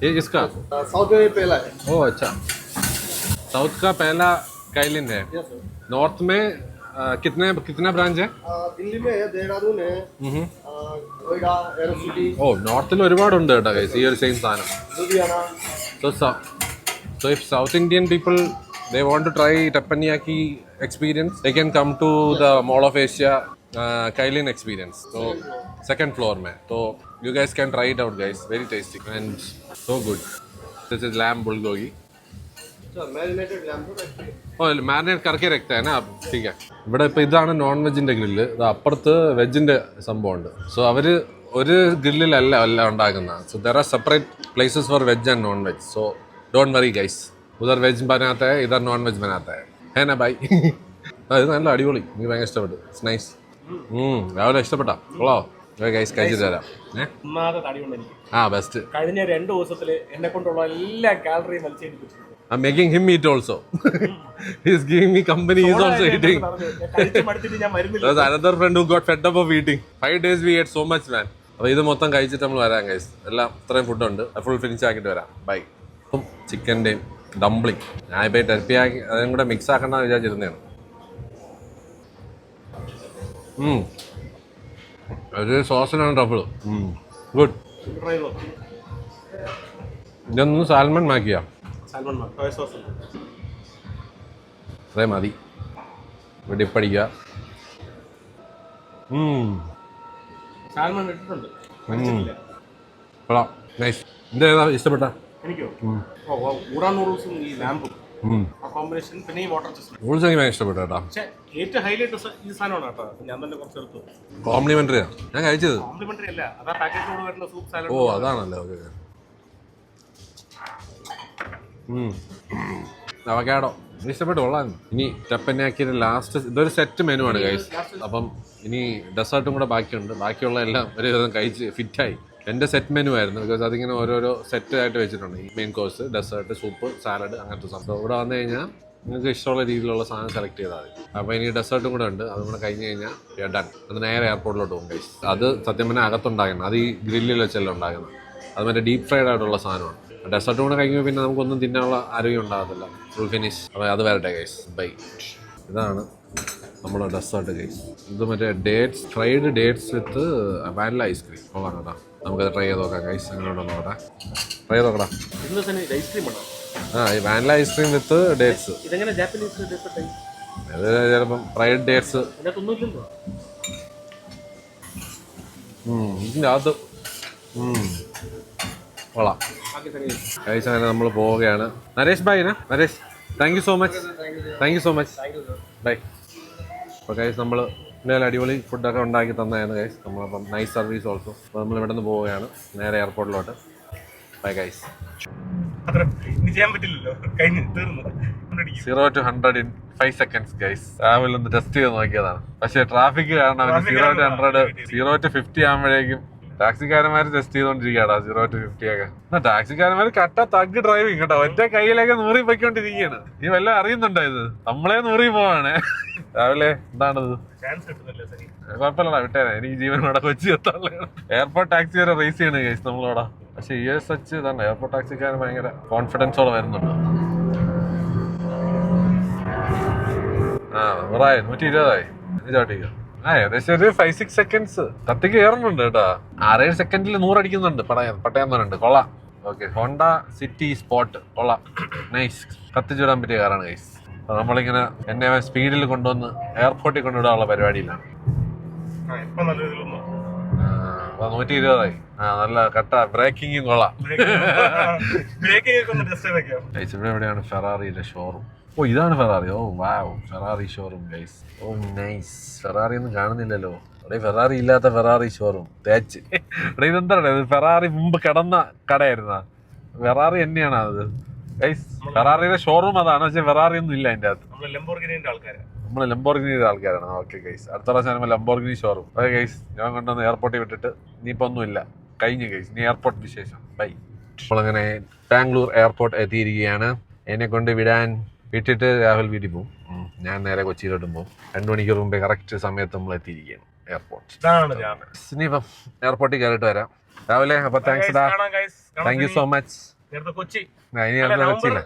ये इसका? साउथ में पहला है। ओ अच्छा, साउथ का पहला काइलिन है. Yes sir. नॉर्थ में कितना ब्रांच है? दिल्ली में है, देहरादून है, नोएडा, एरो सिटी, ഓ നോർത്തിൽ ഒരുപാടുണ്ട് കേട്ടോ ഗൈസ് ഈ ഒരു സെയിം സാധനം. Ludhiana. So if South Indian people they want to try teppanyaki experience, they can come to the Mall of Asia Kailin experience. So second floor mein. So you guys can try it out guys. Very tasty and so good. This is lamb bulgogi. Marinated lamb है। ഓ മാരിനേറ്റ് കറക്കി രക്ത है ना. ठीक है. ഇവിടെ ഇപ്പോൾ ഇതാണ് നോൺ വെജിൻ്റെ ഗ്രില്ല്. ഇത് അപ്പുറത്ത് വെജിൻ്റെ സംഭവമുണ്ട്. സോ അവർ ഒരു ഗ്രില്ലിലല്ല എല്ലാം ഉണ്ടാക്കുന്നത്. So there are separate places for veg and non veg. സോ ഡോണ്ട് വറി ഗൈസ്, ഉദർ വെജ് ബനാത്ത ഹൈ, ഇധർ നോൺ വെജ് ബനാത്ത ഹൈ. ഹേ നാ ബൈ. ഇത് നല്ല അടിപൊളി, എനിക്ക് ഭയങ്കര ഇഷ്ടപ്പെട്ടു. It's nice. രാവിലെ ഇഷ്ടപ്പെട്ടാ കൊള്ളാം ഗൈസ്, കഴിച്ചിട്ട് തരാം. ഒന്നാമത്തെ തടി കൊണ്ട് എനിക്ക് ആ ബെസ്റ്റ്. കഴിഞ്ഞ 2 ദിവസത്തിൽ എന്നെ കൊണ്ടുള്ള എല്ലാ കാലറിയും വലിച്ചെടുപ്പിച്ചു. I'm making him eat also. He's giving me company. He's also eating. കഴിച്ച് മടുത്തിട്ട് ഞാൻ വരുന്നില്ല. There's another friend who got fed up of eating. 5 days we ate so much man. അപ്പോൾ ഇത് മൊത്തം കഴിച്ചിട്ട് നമ്മൾ വരാം ഗൈസ്. എല്ലാം ഇത്രയും ഫുഡുണ്ട്, ഫുൾ ഫിനിഷ് ആക്കിയിട്ട് വരാം. ബൈ. അപ്പം ചിക്കൻ്റെയും ഡംപ്ലിങ് ഞാനിപ്പോൾ ടെറപ്പിയാക്കി അതും കൂടെ മിക്സ് ആക്കണ്ടെന്ന് വിചാരിച്ചിരുന്നതാണ്. ഒരു സോസിനാണ് ട്രബിൾ. ഗുഡ്. ഇതൊന്നും സാൽമൺ മാക്കിയാ അത്രേ മതി. വെടിപ്പടിക്കുക. കൊള്ളാം, നൈസ്. ഇതേതാ ഇഷ്ടപ്പെട്ട? എനിക്കോ ഊറാൻ നൂഡിൽസും ഈ ലാമ്പും ആ കോമ്പിനേഷൻ, പിന്നെ ഈ വാട്ടർ ചെസ്റ്റ്. നൂഡിൽസ് എനിക്ക് ഭയങ്കര ഇഷ്ടപ്പെട്ടു കേട്ടോ. പക്ഷേ ഏറ്റവും ഹൈലൈറ്റ് ഈ സാധനമാണ് കേട്ടോ. ഞാൻ തന്നെ കുറച്ച് എടുത്തു. കോംപ്ലിമെന്ററിയാണ് ഞാൻ കഴിച്ചത്. കോംപ്ലിമെന്ററി അല്ല, അതാ പാക്കറ്റിനോട് വരുന്ന സൂപ്പ് സാലഡ്. ഓ അതാണല്ലേ. ഓക്കെ. അവക്കാടോ ഇഷ്ടപ്പെട്ടു, കൊള്ളാം. ഇനി ടെപ്പന്യാക്കിയുടെ ലാസ്റ്റ് ഇതൊരു സെറ്റ് മെനു ആണ് ഗൈസ്. അപ്പം ഇനി ഡെസേർട്ടും കൂടെ ബാക്കിയുണ്ട്. ബാക്കിയുള്ള എല്ലാം ഒരു വിധം കഴിച്ച് ഫിറ്റായി. എൻ്റെ സെറ്റ് മെനു ആയിരുന്നു, ബിക്കോസ് അതിങ്ങനെ ഓരോരോ സെറ്റ് ആയിട്ട് വെച്ചിട്ടുണ്ട്. ഈ main course, dessert, soup, salad, അങ്ങനത്തെ സംഭവം. ഇവിടെ വന്നു കഴിഞ്ഞാൽ നിങ്ങൾക്ക് ഇഷ്ടമുള്ള രീതിയിലുള്ള സാധനം സെലക്ട് ചെയ്താൽ മതി. അപ്പോൾ ഇനി ഡെസേർട്ടും കൂടെ ഉണ്ട്, അതും കൂടെ കഴിഞ്ഞ് കഴിഞ്ഞാൽ ഡൺ. അത് നേരെ എയർപോർട്ടിലോട്ട് പോകും ഗൈസ്. അത് സത്യം പറഞ്ഞാൽ അകത്തുണ്ടാക്കണം, അത് ഈ ഗ്രില്ലിൽ വെച്ചെല്ലാം ഉണ്ടാക്കുന്നത്. അത് മറ്റേ ഡീപ്പ് ഫ്രൈഡ് ആയിട്ടുള്ള സാധനമാണ്. ഡെസേർട്ടും കൂടെ കഴിക്കുമ്പോൾ പിന്നെ നമുക്കൊന്നും തിന്നാനുള്ള ആരോഗ്യം ഉണ്ടാകത്തില്ല. Full finish. അപ്പോൾ അത് വരട്ടെ ഗൈസ്. ബൈ. ഇതാണ് നമ്മുടെ ഡെസേർട്ട് ഗൈസ്. ഇത് മറ്റേ dates, fried dates with vanilla ice cream. കൊള്ളാം കേട്ടോ. നമുക്കത് ട്രൈ ചെയ്ത് നോക്കാം ഗൈസ്. അങ്ങനെ ഉണ്ടോ നോക്കട്ടെ, ട്രൈ ചെയ്ത് നോക്കടാ. ഐസ്ക്രീം ആണോ? ആ ഈ വാനില ഐസ്ക്രീം വിത്ത് ഡേറ്റ്സ്. ഇതെങ്ങനെ ജാപ്പനീസ് ഡെസേർട്ട്? അത് ചിലപ്പം ഫ്രൈഡ് ഡേറ്റ്സ് ഇതിനകത്തൊന്നുമില്ലല്ലോ. ഇതിൻ്റെ അകത്ത് കൊള്ളാം ഗൈസ്. അങ്ങനെ നമ്മൾ പോവുകയാണ്. നരേഷ് ബൈ നാ. Naresh thank you so much. Thank you so much. Bye. അപ്പോൾ ഗൈസ് നമ്മൾ എന്തായാലും അടിപൊളി ഫുഡൊക്കെ ഉണ്ടാക്കി തന്നായിരുന്നു ഗൈസ്. നമ്മളപ്പം നൈസ് സർവീസ് ഓൾസോ. അപ്പോൾ നമ്മൾ ഇവിടെ നിന്ന് പോവുകയാണ് നേരെ എയർപോർട്ടിലോട്ട്. Bye guys. അത്ര ഇനി ചെയ്യാൻ പറ്റില്ലല്ലോ, കഴിഞ്ഞ് തീർന്നു. 0 to 100 in 5 seconds ഗൈസ്. രാവിലെ ഒന്ന് ടെസ്റ്റ് ചെയ്ത് നോക്കിയതാണ്. പക്ഷേ ട്രാഫിക് കാരണം അവന് 0 to 100 0 to 50 ആകുമ്പോഴേക്കും ടാക്സിക്കാരന്മാര് ടെസ്റ്റ് ചെയ്തോണ്ടിരിക്കുകയാടാ 0 to 50 ഒക്കെ. ടാക്സിക്കാരന്മാര് കട്ട തഗ് ഡ്രൈവിങ് കേട്ടോ, ഒറ്റ കയ്യിലേക്ക് 100 പോയിക്കൊണ്ടിരിക്കുകയാണ്. നീ വല്ല അറിയുന്നുണ്ടോ ഇത്? നമ്മളെ 100 പോവാണ് രാവിലെ. എന്താണത്? കുഴപ്പമില്ലടാ, വിട്ടേനെ. എനിക്ക് ജീവനോടെ കൊച്ചി എത്താനുള്ള എയർപോർട്ട് ടാക്സി വരെ റേസ് ചെയ്യണ കേസ് നമ്മളോടാ. പക്ഷെ ESH ഇതാണ്, എയർപോർട്ട് ടാക്സിക്കാരൻ ഭയങ്കര കോൺഫിഡൻസോടെ വരുന്നുണ്ട്. ആ 120 ചവിട്ടിക്ക. ഏകദേശം ഒരു 5-6 സെക്കൻഡ്സ് കത്തിക്ക് കയറുന്നുണ്ട് കേട്ടോ. 6-7 സെക്കൻഡിൽ 100 അടിക്കുന്നുണ്ട്. പട്ടയം പറയുന്നുണ്ട്. കൊള്ളാം. ഓക്കെ, ഹോണ്ട സിറ്റി സ്പോട്ട് കൊള്ളാം, നൈസ്. കത്തിച്ചുവിടാൻ പറ്റിയ കാറാണ് ഗൈസ്. നമ്മളിങ്ങനെ എന്നെ സ്പീഡിൽ കൊണ്ടുവന്ന് എയർപോർട്ടിൽ കൊണ്ടുവിടാനുള്ള പരിപാടിയിലാണ്. 120 നല്ല കട്ട ബ്രേക്കിങ്ങും കൊള്ളാം. ഇവിടെ എവിടെയാണ് ഫെറാറിയുടെ ഷോറൂം? ഓ ഇതാണ് ഫെറാറി. ഓ വാവ്, ഫെറാറി ഷോറൂം ഗൈസ്. ഓ നൈസ്. ഫെറാറി ഒന്നും കാണുന്നില്ലല്ലോ ഇവിടെ. ഫെറാറി ഇല്ലാത്ത ഫെറാറി ഷോറൂം തേച്ച് ഇവിടെ. ഇതെന്താണ് ഇത്? ഫെറാറി മുമ്പ് കിടന്ന കടയായിരുന്ന ഫെറാറി തന്നെയാണ് അത് ഗൈസ്. ഫെറാറിയുടെ ഷോറൂം അതാണ്, പക്ഷെ ഫെറാറി ഒന്നും ഇല്ല അതിന്റെ അകത്ത്. നമ്മള് ലംബോർഗിനിയുടെ ആൾക്കാരാണ്. ഓക്കെ ഗൈസ്, അടുത്ത പ്രാവശ്യം ലംബോർഗിനി ഷോറൂം. ഓക്കെ ഗൈസ്, ഞാൻ കൊണ്ടുവന്ന് എയർപോർട്ടിൽ വിട്ടിട്ട് ഇനിയിപ്പോ ഒന്നുമില്ല, കഴിഞ്ഞു ഗൈസ്. ഇനി എയർപോർട്ട് വിശേഷം ബൈ. നമ്മളങ്ങനെ ബാംഗ്ലൂർ എയർപോർട്ട് എത്തിയിരിക്കുകയാണ്. എന്നെ കൊണ്ട് വിട്ടിട്ട് രാഹുൽ വീട്ടിൽ പോകും. ഞാൻ നേരെ കൊച്ചിയിലോട്ടും പോകും. 2 മണിക്കൂർ മുമ്പേ കറക്റ്റ് സമയത്ത് നമ്മൾ എത്തിയിരിക്കുകയാണ് എയർപോർട്ട്. ഇനിയിപ്പം എയർപോർട്ടിൽ കയറിയിട്ട് വരാം രാവിലെ. അപ്പൊ താങ്ക് യു സോ മച്ച്. ഇനി കൊച്ചിയില്ല.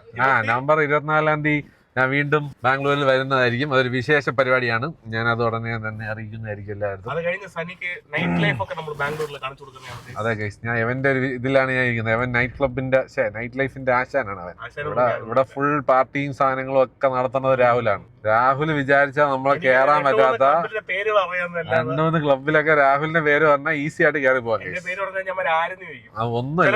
നവംബർ 24 തീയതി ഞാൻ വീണ്ടും ബാംഗ്ലൂരിൽ വരുന്നതായിരിക്കും. അതൊരു വിശേഷ പരിപാടിയാണ്. ഞാൻ അത് ഉടനെ തന്നെ അറിയിക്കുന്നതായിരിക്കും എല്ലാവരും. അതെ ഗൈസ്, ഞാൻ എവന്റെ ഒരു ഇതിലാണ് ഞാൻ ഇരിക്കുന്നത്. എവൻ നൈറ്റ് ലൈഫിന്റെ ആശാനാണ് അവൻ. ഇവിടെ ഫുൾ പാർട്ടിയും സാധനങ്ങളും ഒക്കെ നടത്തുന്നത് രാഹുലാണ്. രാഹുൽ വിചാരിച്ചാൽ നമ്മളെ കേറാൻ പറ്റാത്ത 2-3 ക്ലബിലൊക്കെ രാഹുലിന്റെ പേര് പറഞ്ഞാൽ ഈസി ആയിട്ട് കയറി പോകാൻ. ഒന്നുമില്ല,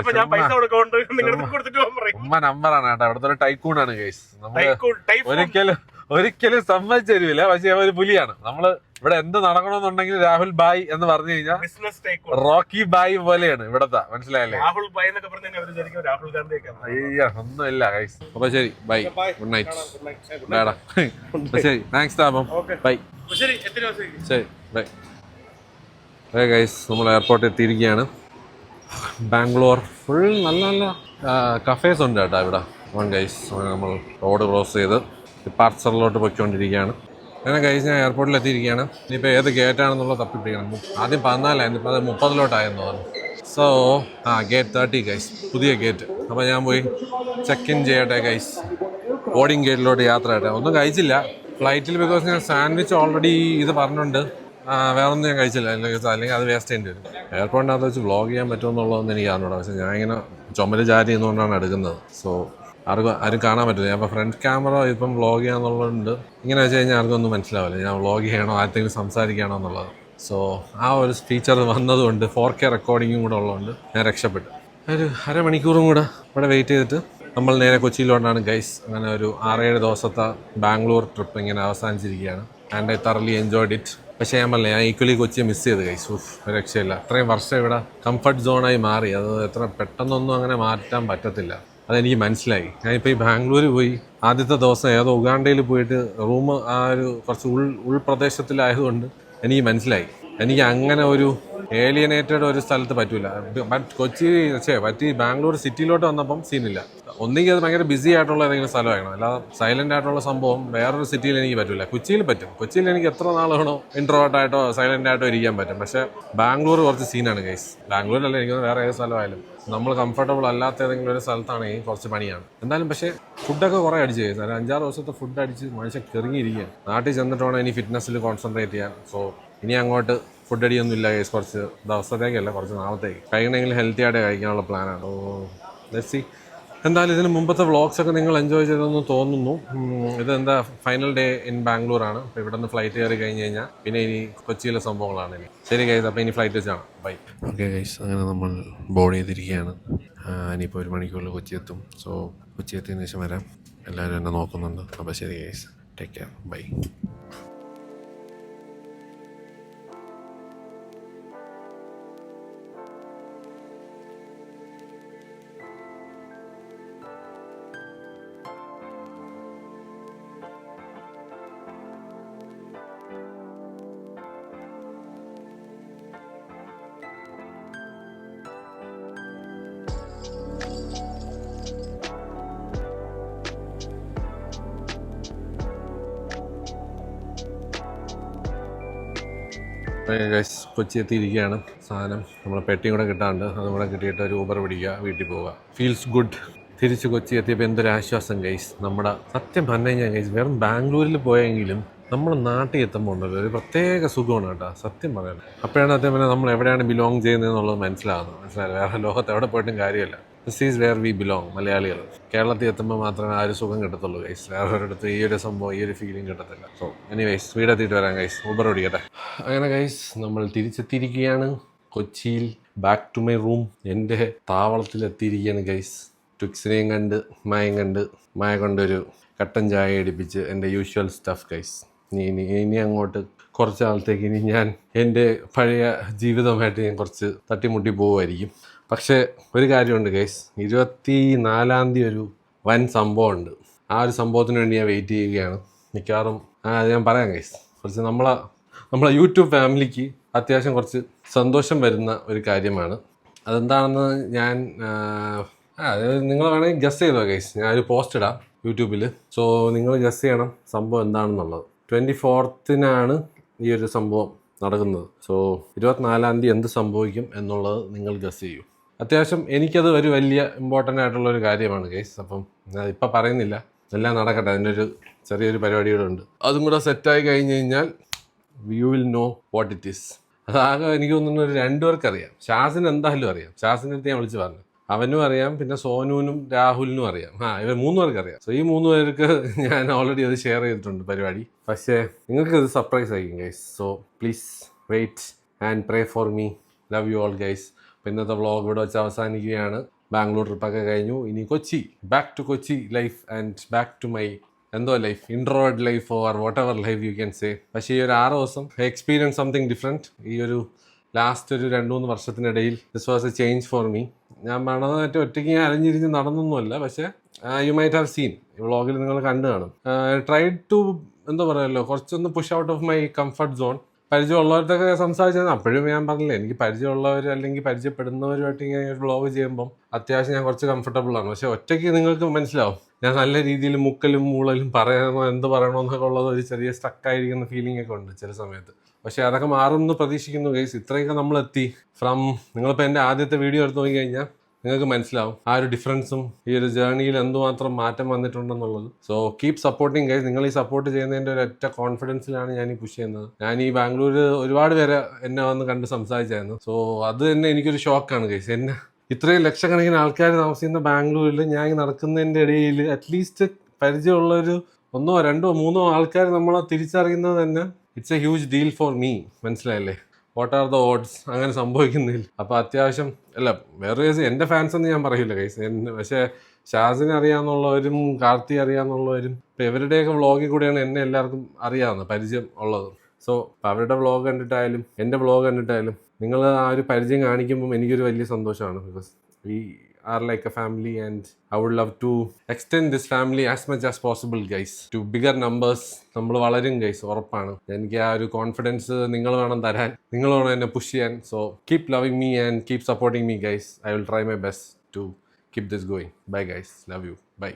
ഉമ്മ നമ്പറാണ് കേട്ടോ. അവിടുത്തെ ഒരു ടൈക്കൂണാണ് ഗൈസ്. നമ്മള് ഒരിക്കലും സമ്മതിച്ചു തരില്ല. പക്ഷെ അവര് പുലിയാണ്. നമ്മള് ഇവിടെ എന്ത് നടക്കണമെന്നുണ്ടെങ്കിൽ രാഹുൽ ബായ് എന്ന് പറഞ്ഞു കഴിഞ്ഞാൽ റോക്കി ബായ് പോലെയാണ് ഇവിടത്തെ. മനസ്സിലായല്ലേ? അയ്യോ ഒന്നുമില്ല ഗൈസ്. അപ്പൊ ശരി, ബൈ, ഗുഡ് നൈറ്റ്. ശരി, താങ്ക്സ് താപം, ബൈ. ശരി, ബൈ. അതെ ഗൈസ്, നമ്മൾ എയർപോർട്ടിൽ എത്തിയിരിക്കുകയാണ്. ബാംഗ്ലൂർ ഫുൾ നല്ല നല്ല കഫേസ് ഉണ്ട് കേട്ടോ ഇവിടെ. ഗൈസ്, നമ്മൾ റോഡ് ക്രോസ് ചെയ്ത് ഡിപ്പാർച്ചറിലോട്ട് പൊയ്ക്കൊണ്ടിരിക്കുകയാണ്. അങ്ങനെ ഗൈസ്, ഞാൻ എയർപോർട്ടിൽ എത്തിയിരിക്കുകയാണ്. ഇനിയിപ്പോൾ ഏത് ഗേറ്റാണെന്നുള്ളത് തപ്പിപ്പിടിക്കണം. ആദ്യം 14 ഇപ്പോൾ അത് 30 തോന്നുന്നു. സോ ഗേറ്റ് 30 ഗൈസ്, പുതിയ ഗേറ്റ്. അപ്പോൾ ഞാൻ പോയി ചെക്ക് ഇൻ ചെയ്യട്ടെ ഗൈസ്. ബോർഡിംഗ് ഗേറ്റിലോട്ട് യാത്ര ചെയ്യട്ടെ. ഒന്നും കഴിച്ചില്ല ഫ്ലൈറ്റിൽ, ബിക്കോസ് ഞാൻ സാൻഡ്വിച്ച് ഓൾറെഡി ഇത് പറഞ്ഞിട്ടുണ്ട്. വേറൊന്നും ഞാൻ കഴിച്ചില്ല, അല്ലെങ്കിൽ അത് വേസ്റ്റ് ചെയ്യേണ്ടി വരും. എയർപോർട്ടിനകത്ത് വെച്ച് വ്ളോഗ് ചെയ്യാൻ പറ്റുമെന്നുള്ളതൊന്നും എനിക്ക് അറിഞ്ഞൂടാ. പക്ഷേ ഞാൻ ഇങ്ങനെ ചുമല് ചാരി ചെയ്യുന്നതുകൊണ്ടാണ് എടുക്കുന്നത്. സോ ആരും കാണാൻ പറ്റില്ല. ഞാൻ ഇപ്പോൾ ഫ്രണ്ട് ക്യാമറ ഇപ്പം വ്ളോഗ് ചെയ്യാന്നുള്ളതുകൊണ്ട് ഇങ്ങനെ വെച്ച് കഴിഞ്ഞാൽ ആർക്കും ഒന്നും മനസ്സിലാവില്ല ഞാൻ വ്ളോഗ് ചെയ്യണോ ആർക്കെങ്കിലും സംസാരിക്കണോ എന്നുള്ളത്. സോ ആ ഒരു ഫീച്ചർ വന്നതുകൊണ്ട് 4K റെക്കോർഡിങ്ങും കൂടെ ഉള്ളതുകൊണ്ട് ഞാൻ രക്ഷപ്പെട്ടു. ഒരു അരമണിക്കൂറും കൂടെ ഇവിടെ വെയിറ്റ് ചെയ്തിട്ട് നമ്മൾ നേരെ കൊച്ചിയിലോട്ടാണ് ഗൈസ്. അങ്ങനെ ഒരു 6-7 ദിവസത്തെ ബാംഗ്ലൂർ ട്രിപ്പ് ഇങ്ങനെ അവസാനിച്ചിരിക്കുകയാണ്. And I thoroughly enjoyed it. പക്ഷേ ഞാൻ പറഞ്ഞില്ല, ഞാൻ ഈക്വലി കൊച്ചിയെ മിസ് ചെയ്ത് ഗൈസ്. രക്ഷയില്ല. അത്രയും വർഷം ഇവിടെ കംഫർട്ട് സോണായി മാറി. അത് എത്ര പെട്ടെന്നൊന്നും അങ്ങനെ മാറ്റാൻ പറ്റത്തില്ല. അതെനിക്ക് മനസ്സിലായി. ഞാനിപ്പോൾ ഈ ബാംഗ്ലൂർ പോയി ആദ്യത്തെ ദിവസം ഏതോ ഉഗാണ്ടയിൽ പോയിട്ട് റൂം ആ ഒരു കുറച്ച് ഉൾപ്രദേശത്തിലായതുകൊണ്ട് എനിക്ക് മനസ്സിലായി എനിക്ക് അങ്ങനെ ഒരു ഏലിയനേറ്റഡ് ഒരു സ്ഥലത്ത് പറ്റൂല. പറ്റി ബാംഗ്ലൂർ സിറ്റിയിലോട്ട് വന്നപ്പം സീനില്ല. ഒന്നുകിൽ അത് ഭയങ്കര ബിസി ആയിട്ടുള്ള ഏതെങ്കിലും സ്ഥലമായിരുന്നു, അല്ലാതെ സൈലന്റ് ആയിട്ടുള്ള സംഭവം വേറൊരു സിറ്റിയിൽ എനിക്ക് പറ്റില്ല. കൊച്ചിയിൽ പറ്റും. കൊച്ചിയിൽ എനിക്ക് എത്ര നാൾ വേണോ ഇൻട്രോവേർട്ടായിട്ടോ സൈലന്റ് ആയിട്ടോ ഇരിക്കാൻ പറ്റും. പക്ഷേ ബാംഗ്ലൂർ കുറച്ച് സീനാണ് ഗൈസ്. ബാംഗ്ലൂരല്ല, എനിക്ക് വേറെ ഏത് സ്ഥലമായാലും നമ്മൾ കംഫർട്ടബിൾ അല്ലാത്ത ഏതെങ്കിലും ഒരു സ്ഥലത്താണെങ്കിൽ കുറച്ച് പണിയാണ്. എന്തായാലും പക്ഷേ ഫുഡൊക്കെ കുറേ അടിച്ച് കഴിയും. ഒരു 5-6 ദിവസത്തെ ഫുഡ് അടിച്ച് മനുഷ്യൻ കിറങ്ങിയിരിക്കുകയാണ്. നാട്ടിൽ ചെന്നിട്ട് വേണം ഇനി ഫിറ്റ്നസ്സിൽ കോൺസെൻട്രേറ്റ് ചെയ്യാൻ. സോ ഇനി അങ്ങോട്ട് ഫുഡ് അടിയൊന്നും ഇല്ല ഗൈസ്. കുറച്ച് ദിവസത്തേക്കല്ല, കുറച്ച് നാളത്തേക്ക് കഴിക്കണമെങ്കിൽ ഹെൽത്തി ആയിട്ട് കഴിക്കാനുള്ള പ്ലാനാണ്. ഓ ലെറ്റ്സ് സീ. എന്തായാലും ഇതിന് മുമ്പത്തെ വ്ളോഗ്സൊക്കെ നിങ്ങൾ എൻജോയ് ചെയ്തെന്ന് തോന്നുന്നു. ഇതെന്താ ഫൈനൽ ഡേ ഇൻ ബാംഗ്ലൂരാണ്. അപ്പോൾ ഇവിടെ നിന്ന് ഫ്ലൈറ്റ് കയറി കഴിഞ്ഞ് കഴിഞ്ഞാൽ പിന്നെ ഇനി കൊച്ചിയിലെ സംഭവങ്ങളാണ് ഇനി. ശരി ഗൈസ്, അപ്പോൾ ഇനി ഫ്ലൈറ്റ് വെച്ചാണ്. ബൈ. ഓക്കെ ഗൈസ്, അങ്ങനെ നമ്മൾ ബോർഡ് ചെയ്തിരിക്കുകയാണ്. ഇനിയിപ്പോൾ 1 മണിക്കൂറിൽ കൊച്ചി എത്തും. സോ കൊച്ചി എത്തിയതിനു ശേഷം വരാം. എല്ലാവരും എന്നെ നോക്കുന്നുണ്ട്. അപ്പോൾ ശരി guys, take care, bye. Guys Kochi എത്തിയിരിക്കുകയാണ്. സാധനം നമ്മളെ പെട്ടിയും കൂടെ കിട്ടാണ്ട് അതും കൂടെ കിട്ടിയിട്ട് ഒരു ഊബർ പിടിക്കുക, വീട്ടിൽ പോവുക. Feels good. തിരിച്ച് കൊച്ചി എത്തിയപ്പോൾ എന്തൊരു ആശ്വാസം ഗൈസ്. നമ്മുടെ സത്യം പറഞ്ഞു കഴിഞ്ഞാൽ ഗൈസ് വെറും ബാംഗ്ലൂരിൽ പോയെങ്കിലും നമ്മൾ നാട്ടിൽ എത്തുമ്പോൾ ഉണ്ടല്ലോ ഒരു പ്രത്യേക സുഖമാണ് കേട്ടോ, സത്യം പറയാം. അപ്പോഴാണ് സത്യം പറഞ്ഞാൽ നമ്മൾ എവിടെയാണ് ബിലോങ് ചെയ്യുന്നത് എന്നുള്ളത് മനസ്സിലായില്ല. വേറെ ലോകത്ത് എവിടെ പോയിട്ടും കാര്യമില്ല. This is where we belong, മലയാളികൾ. കേരളത്തിൽ എത്തുമ്പോൾ മാത്രമേ ആ ഒരു സുഖം കിട്ടത്തുള്ളൂ ഗൈസ്. വേറെ ഒരിടത്ത് ഈ ഒരു സംഭവം, ഈ ഒരു ഫീലിംഗ് കിട്ടത്തില്ല. സോ എനിവേസ് വീടെത്തിയിട്ട് വരാം ഗൈസ്, ഊബർ ഓടിക്കട്ടെ. അങ്ങനെ ഗൈസ് നമ്മൾ തിരിച്ചെത്തിയിരിക്കുകയാണ് കൊച്ചിയിൽ. Back to my room. എൻ്റെ താവളത്തിലെത്തിയിരിക്കുകയാണ് ഗൈസ്. ട്വിക്സിനെയും കണ്ട് മായ കൊണ്ടൊരു കട്ടൻ ചായ അടിപ്പിച്ച് എൻ്റെ യൂഷ്വൽ സ്റ്റഫ് ഗൈസ്. ഇനി അങ്ങോട്ട് കുറച്ച് നാളത്തേക്ക് ഇനി ഞാൻ എൻ്റെ പഴയ ജീവിതമായിട്ട് ഞാൻ കുറച്ച് തട്ടിമുട്ടി പോവുമായിരിക്കും. പക്ഷേ ഒരു കാര്യമുണ്ട് ഗൈസ്, 24-ാം തീയതി ഒരു വൻ സംഭവമുണ്ട്. ആ ഒരു സംഭവത്തിന് വേണ്ടി ഞാൻ വെയിറ്റ് ചെയ്യുകയാണ്. മിക്കവാറും അത് ഞാൻ പറയാം ഗൈസ്. കുറച്ച് നമ്മളെ യൂട്യൂബ് ഫാമിലിക്ക് അത്യാവശ്യം കുറച്ച് സന്തോഷം വരുന്ന ഒരു കാര്യമാണ്. അതെന്താണെന്ന് ഞാൻ നിങ്ങൾ വേണമെങ്കിൽ ഗസ് ചെയ്തോ ഗൈസ്. ഞാനൊരു പോസ്റ്റ് ഇടാം യൂട്യൂബിൽ. സോ നിങ്ങൾ ഗസ് ചെയ്യണം സംഭവം എന്താണെന്നുള്ളത്. 24-നാണ് ഈ ഒരു സംഭവം നടക്കുന്നത്. സോ 24-ാം തീയതി എന്ത് സംഭവിക്കും എന്നുള്ളത് നിങ്ങൾ ഗസ് ചെയ്യൂ. അത്യാവശ്യം എനിക്കത് ഒരു വലിയ ഇമ്പോർട്ടൻ്റ് ആയിട്ടുള്ളൊരു കാര്യമാണ് ഗൈസ്. അപ്പം ഞാൻ ഇപ്പം പറയുന്നില്ല, എല്ലാം നടക്കട്ടെ. അതിൻ്റെ ഒരു ചെറിയൊരു പരിപാടികളുണ്ട്. അതും കൂടെ സെറ്റായി കഴിഞ്ഞ് കഴിഞ്ഞാൽ you will know what it is. അതാകെ എനിക്ക് തോന്നുന്നു ഒരു 2 പേർക്ക് അറിയാം. ഷാസിന് എന്തായാലും അറിയാം. ഷാസിൻ്റെ അടുത്ത് ഞാൻ വിളിച്ച് പറഞ്ഞു. അവനും അറിയാം, പിന്നെ സോനുവിനും രാഹുലിനും അറിയാം. ഇവർ 3 പേർക്ക് അറിയാം. സോ ഈ 3 പേർക്ക് ഞാൻ ഓൾറെഡി അത് ഷെയർ ചെയ്തിട്ടുണ്ട് പരിപാടി. പക്ഷേ നിങ്ങൾക്ക് ഇത് സർപ്രൈസ് ആയിരിക്കും guys. So please wait and pray for me. Love you all guys. ഇന്നത്തെ വ്ളോഗ് ഇവിടെ വെച്ച് അവസാനിക്കുകയാണ്. ബാംഗ്ലൂർ ട്രിപ്പൊക്കെ കഴിഞ്ഞു. ഇനി Kochi, back to Kochi life and back to my life, introverted life or whatever life you can say. പക്ഷേ ഈ ഒരു 6 ദിവസം എക്സ്പീരിയൻസ് സംതിങ് ഡിഫറെൻറ്റ്. ഈ ഒരു ലാസ്റ്റ് ഒരു 2-3 വർഷത്തിനിടയിൽ this was A change for me. ഞാൻ മറ്റേ ഒറ്റയ്ക്ക് ഞാൻ അലഞ്ഞിരിഞ്ഞ് നടന്നൊന്നുമല്ല. പക്ഷേ യു മൈറ്റ് ഹാവ് സീൻ ഈ വ്ളോഗിൽ നിങ്ങൾ കണ്ടു കാണും. ട്രൈ ടു എന്താ പറയുമല്ലോ, കുറച്ചൊന്ന് push out of my comfort zone. പരിചയമുള്ളവരൊക്കെ സംസാരിച്ചത് അപ്പോഴും ഞാൻ പറഞ്ഞില്ലേ, എനിക്ക് പരിചയമുള്ളവർ അല്ലെങ്കിൽ പരിചയപ്പെടുന്നവരുമായിട്ട് ഇങ്ങനെ ഒരു വ്ളോഗ് ചെയ്യുമ്പം അത്യാവശ്യം ഞാൻ കുറച്ച് കംഫർട്ടബിളാണ്. പക്ഷേ ഒറ്റയ്ക്ക് നിങ്ങൾക്ക് മനസ്സിലാവും ഞാൻ നല്ല രീതിയിൽ മുക്കലും മൂളലും പറയണോ എന്ത് പറയണോ എന്നൊക്കെ ഉള്ളത് ഒരു ചെറിയ സ്റ്റക്കായിരിക്കുന്ന ഫീലിംഗ് ഒക്കെ ഉണ്ട് ചില സമയത്ത്. പക്ഷേ അതൊക്കെ മാറുമെന്ന് പ്രതീക്ഷിക്കുന്നു ഗൈസ്. ഇത്രയൊക്കെ നമ്മളെത്തി ഫ്രം നിങ്ങളിപ്പോൾ എൻ്റെ ആദ്യത്തെ വീഡിയോ എടുത്ത് നോക്കിക്കഴിഞ്ഞാൽ നിങ്ങൾക്ക് മനസ്സിലാവും ആ ഒരു ഡിഫറൻസും ഈ ഒരു ജേർണിയിൽ എന്തുമാത്രം മാറ്റം വന്നിട്ടുണ്ടെന്നുള്ളത്. So keep supporting guys. നിങ്ങൾ ഈ സപ്പോർട്ട് ചെയ്യുന്നതിൻ്റെ ഒരൊറ്റ കോൺഫിഡൻസിലാണ് ഞാൻ ഈ പുഷ് ചെയ്യുന്നത്. ഞാൻ ഈ ബാംഗ്ലൂർ ഒരുപാട് പേരെ എന്നെ വന്ന് കണ്ട് സംസാരിച്ചായിരുന്നു. സോ അത് തന്നെ എനിക്കൊരു ഷോക്കാണ് ഗൈസ്. എന്നെ ഇത്രയും ലക്ഷക്കണക്കിന് ആൾക്കാർ താമസിക്കുന്ന ബാംഗ്ലൂരിൽ ഞാൻ നടക്കുന്നതിൻ്റെ ഇടയിൽ അറ്റ്ലീസ്റ്റ് പരിചയമുള്ളൊരു 1, 2, 3 ആൾക്കാർ നമ്മളെ തിരിച്ചറിയുന്നത് തന്നെ it's A huge deal for me. മനസ്സിലായില്ലേ? വാട്ട് ആർ ദ ഓഡ്സ് അങ്ങനെ സംഭവിക്കുന്നില്ല. അപ്പോൾ അത്യാവശ്യം അല്ല, വേറെ കേസ് എൻ്റെ ഫാൻസ് എന്ന് ഞാൻ പറയില്ല കൈസ്. പക്ഷേ ഷാസിനെ അറിയാമെന്നുള്ളവരും കാർത്തി അറിയാമെന്നുള്ളവരും ഇപ്പോൾ ഇവരുടെയൊക്കെ വ്ളോഗിൽ കൂടെയാണ് എന്നെ എല്ലാവർക്കും അറിയാവുന്നത്, പരിചയം ഉള്ളത്. സോ അവരുടെ വ്ളോഗ് കണ്ടിട്ടായാലും എൻ്റെ വ്ളോഗ് കണ്ടിട്ടായാലും നിങ്ങൾ ആ ഒരു പരിചയം കാണിക്കുമ്പം എനിക്കൊരു വലിയ സന്തോഷമാണ്. Because we are like a family and I would love to extend this family as much as possible guys to bigger numbers. നമ്മൾ വളരും ഗൈസ്, ഉറപ്പാണ്. എനിക്ക് ആ ഒരു കോൺഫിഡൻസ് നിങ്ങൾ വേണം തരാൻ, നിങ്ങൾ വേണം എന്നെ പുഷ് ചെയ്യാൻ. So keep loving me and keep supporting me guys. I will try my best to keep this going. Bye guys, love you, by.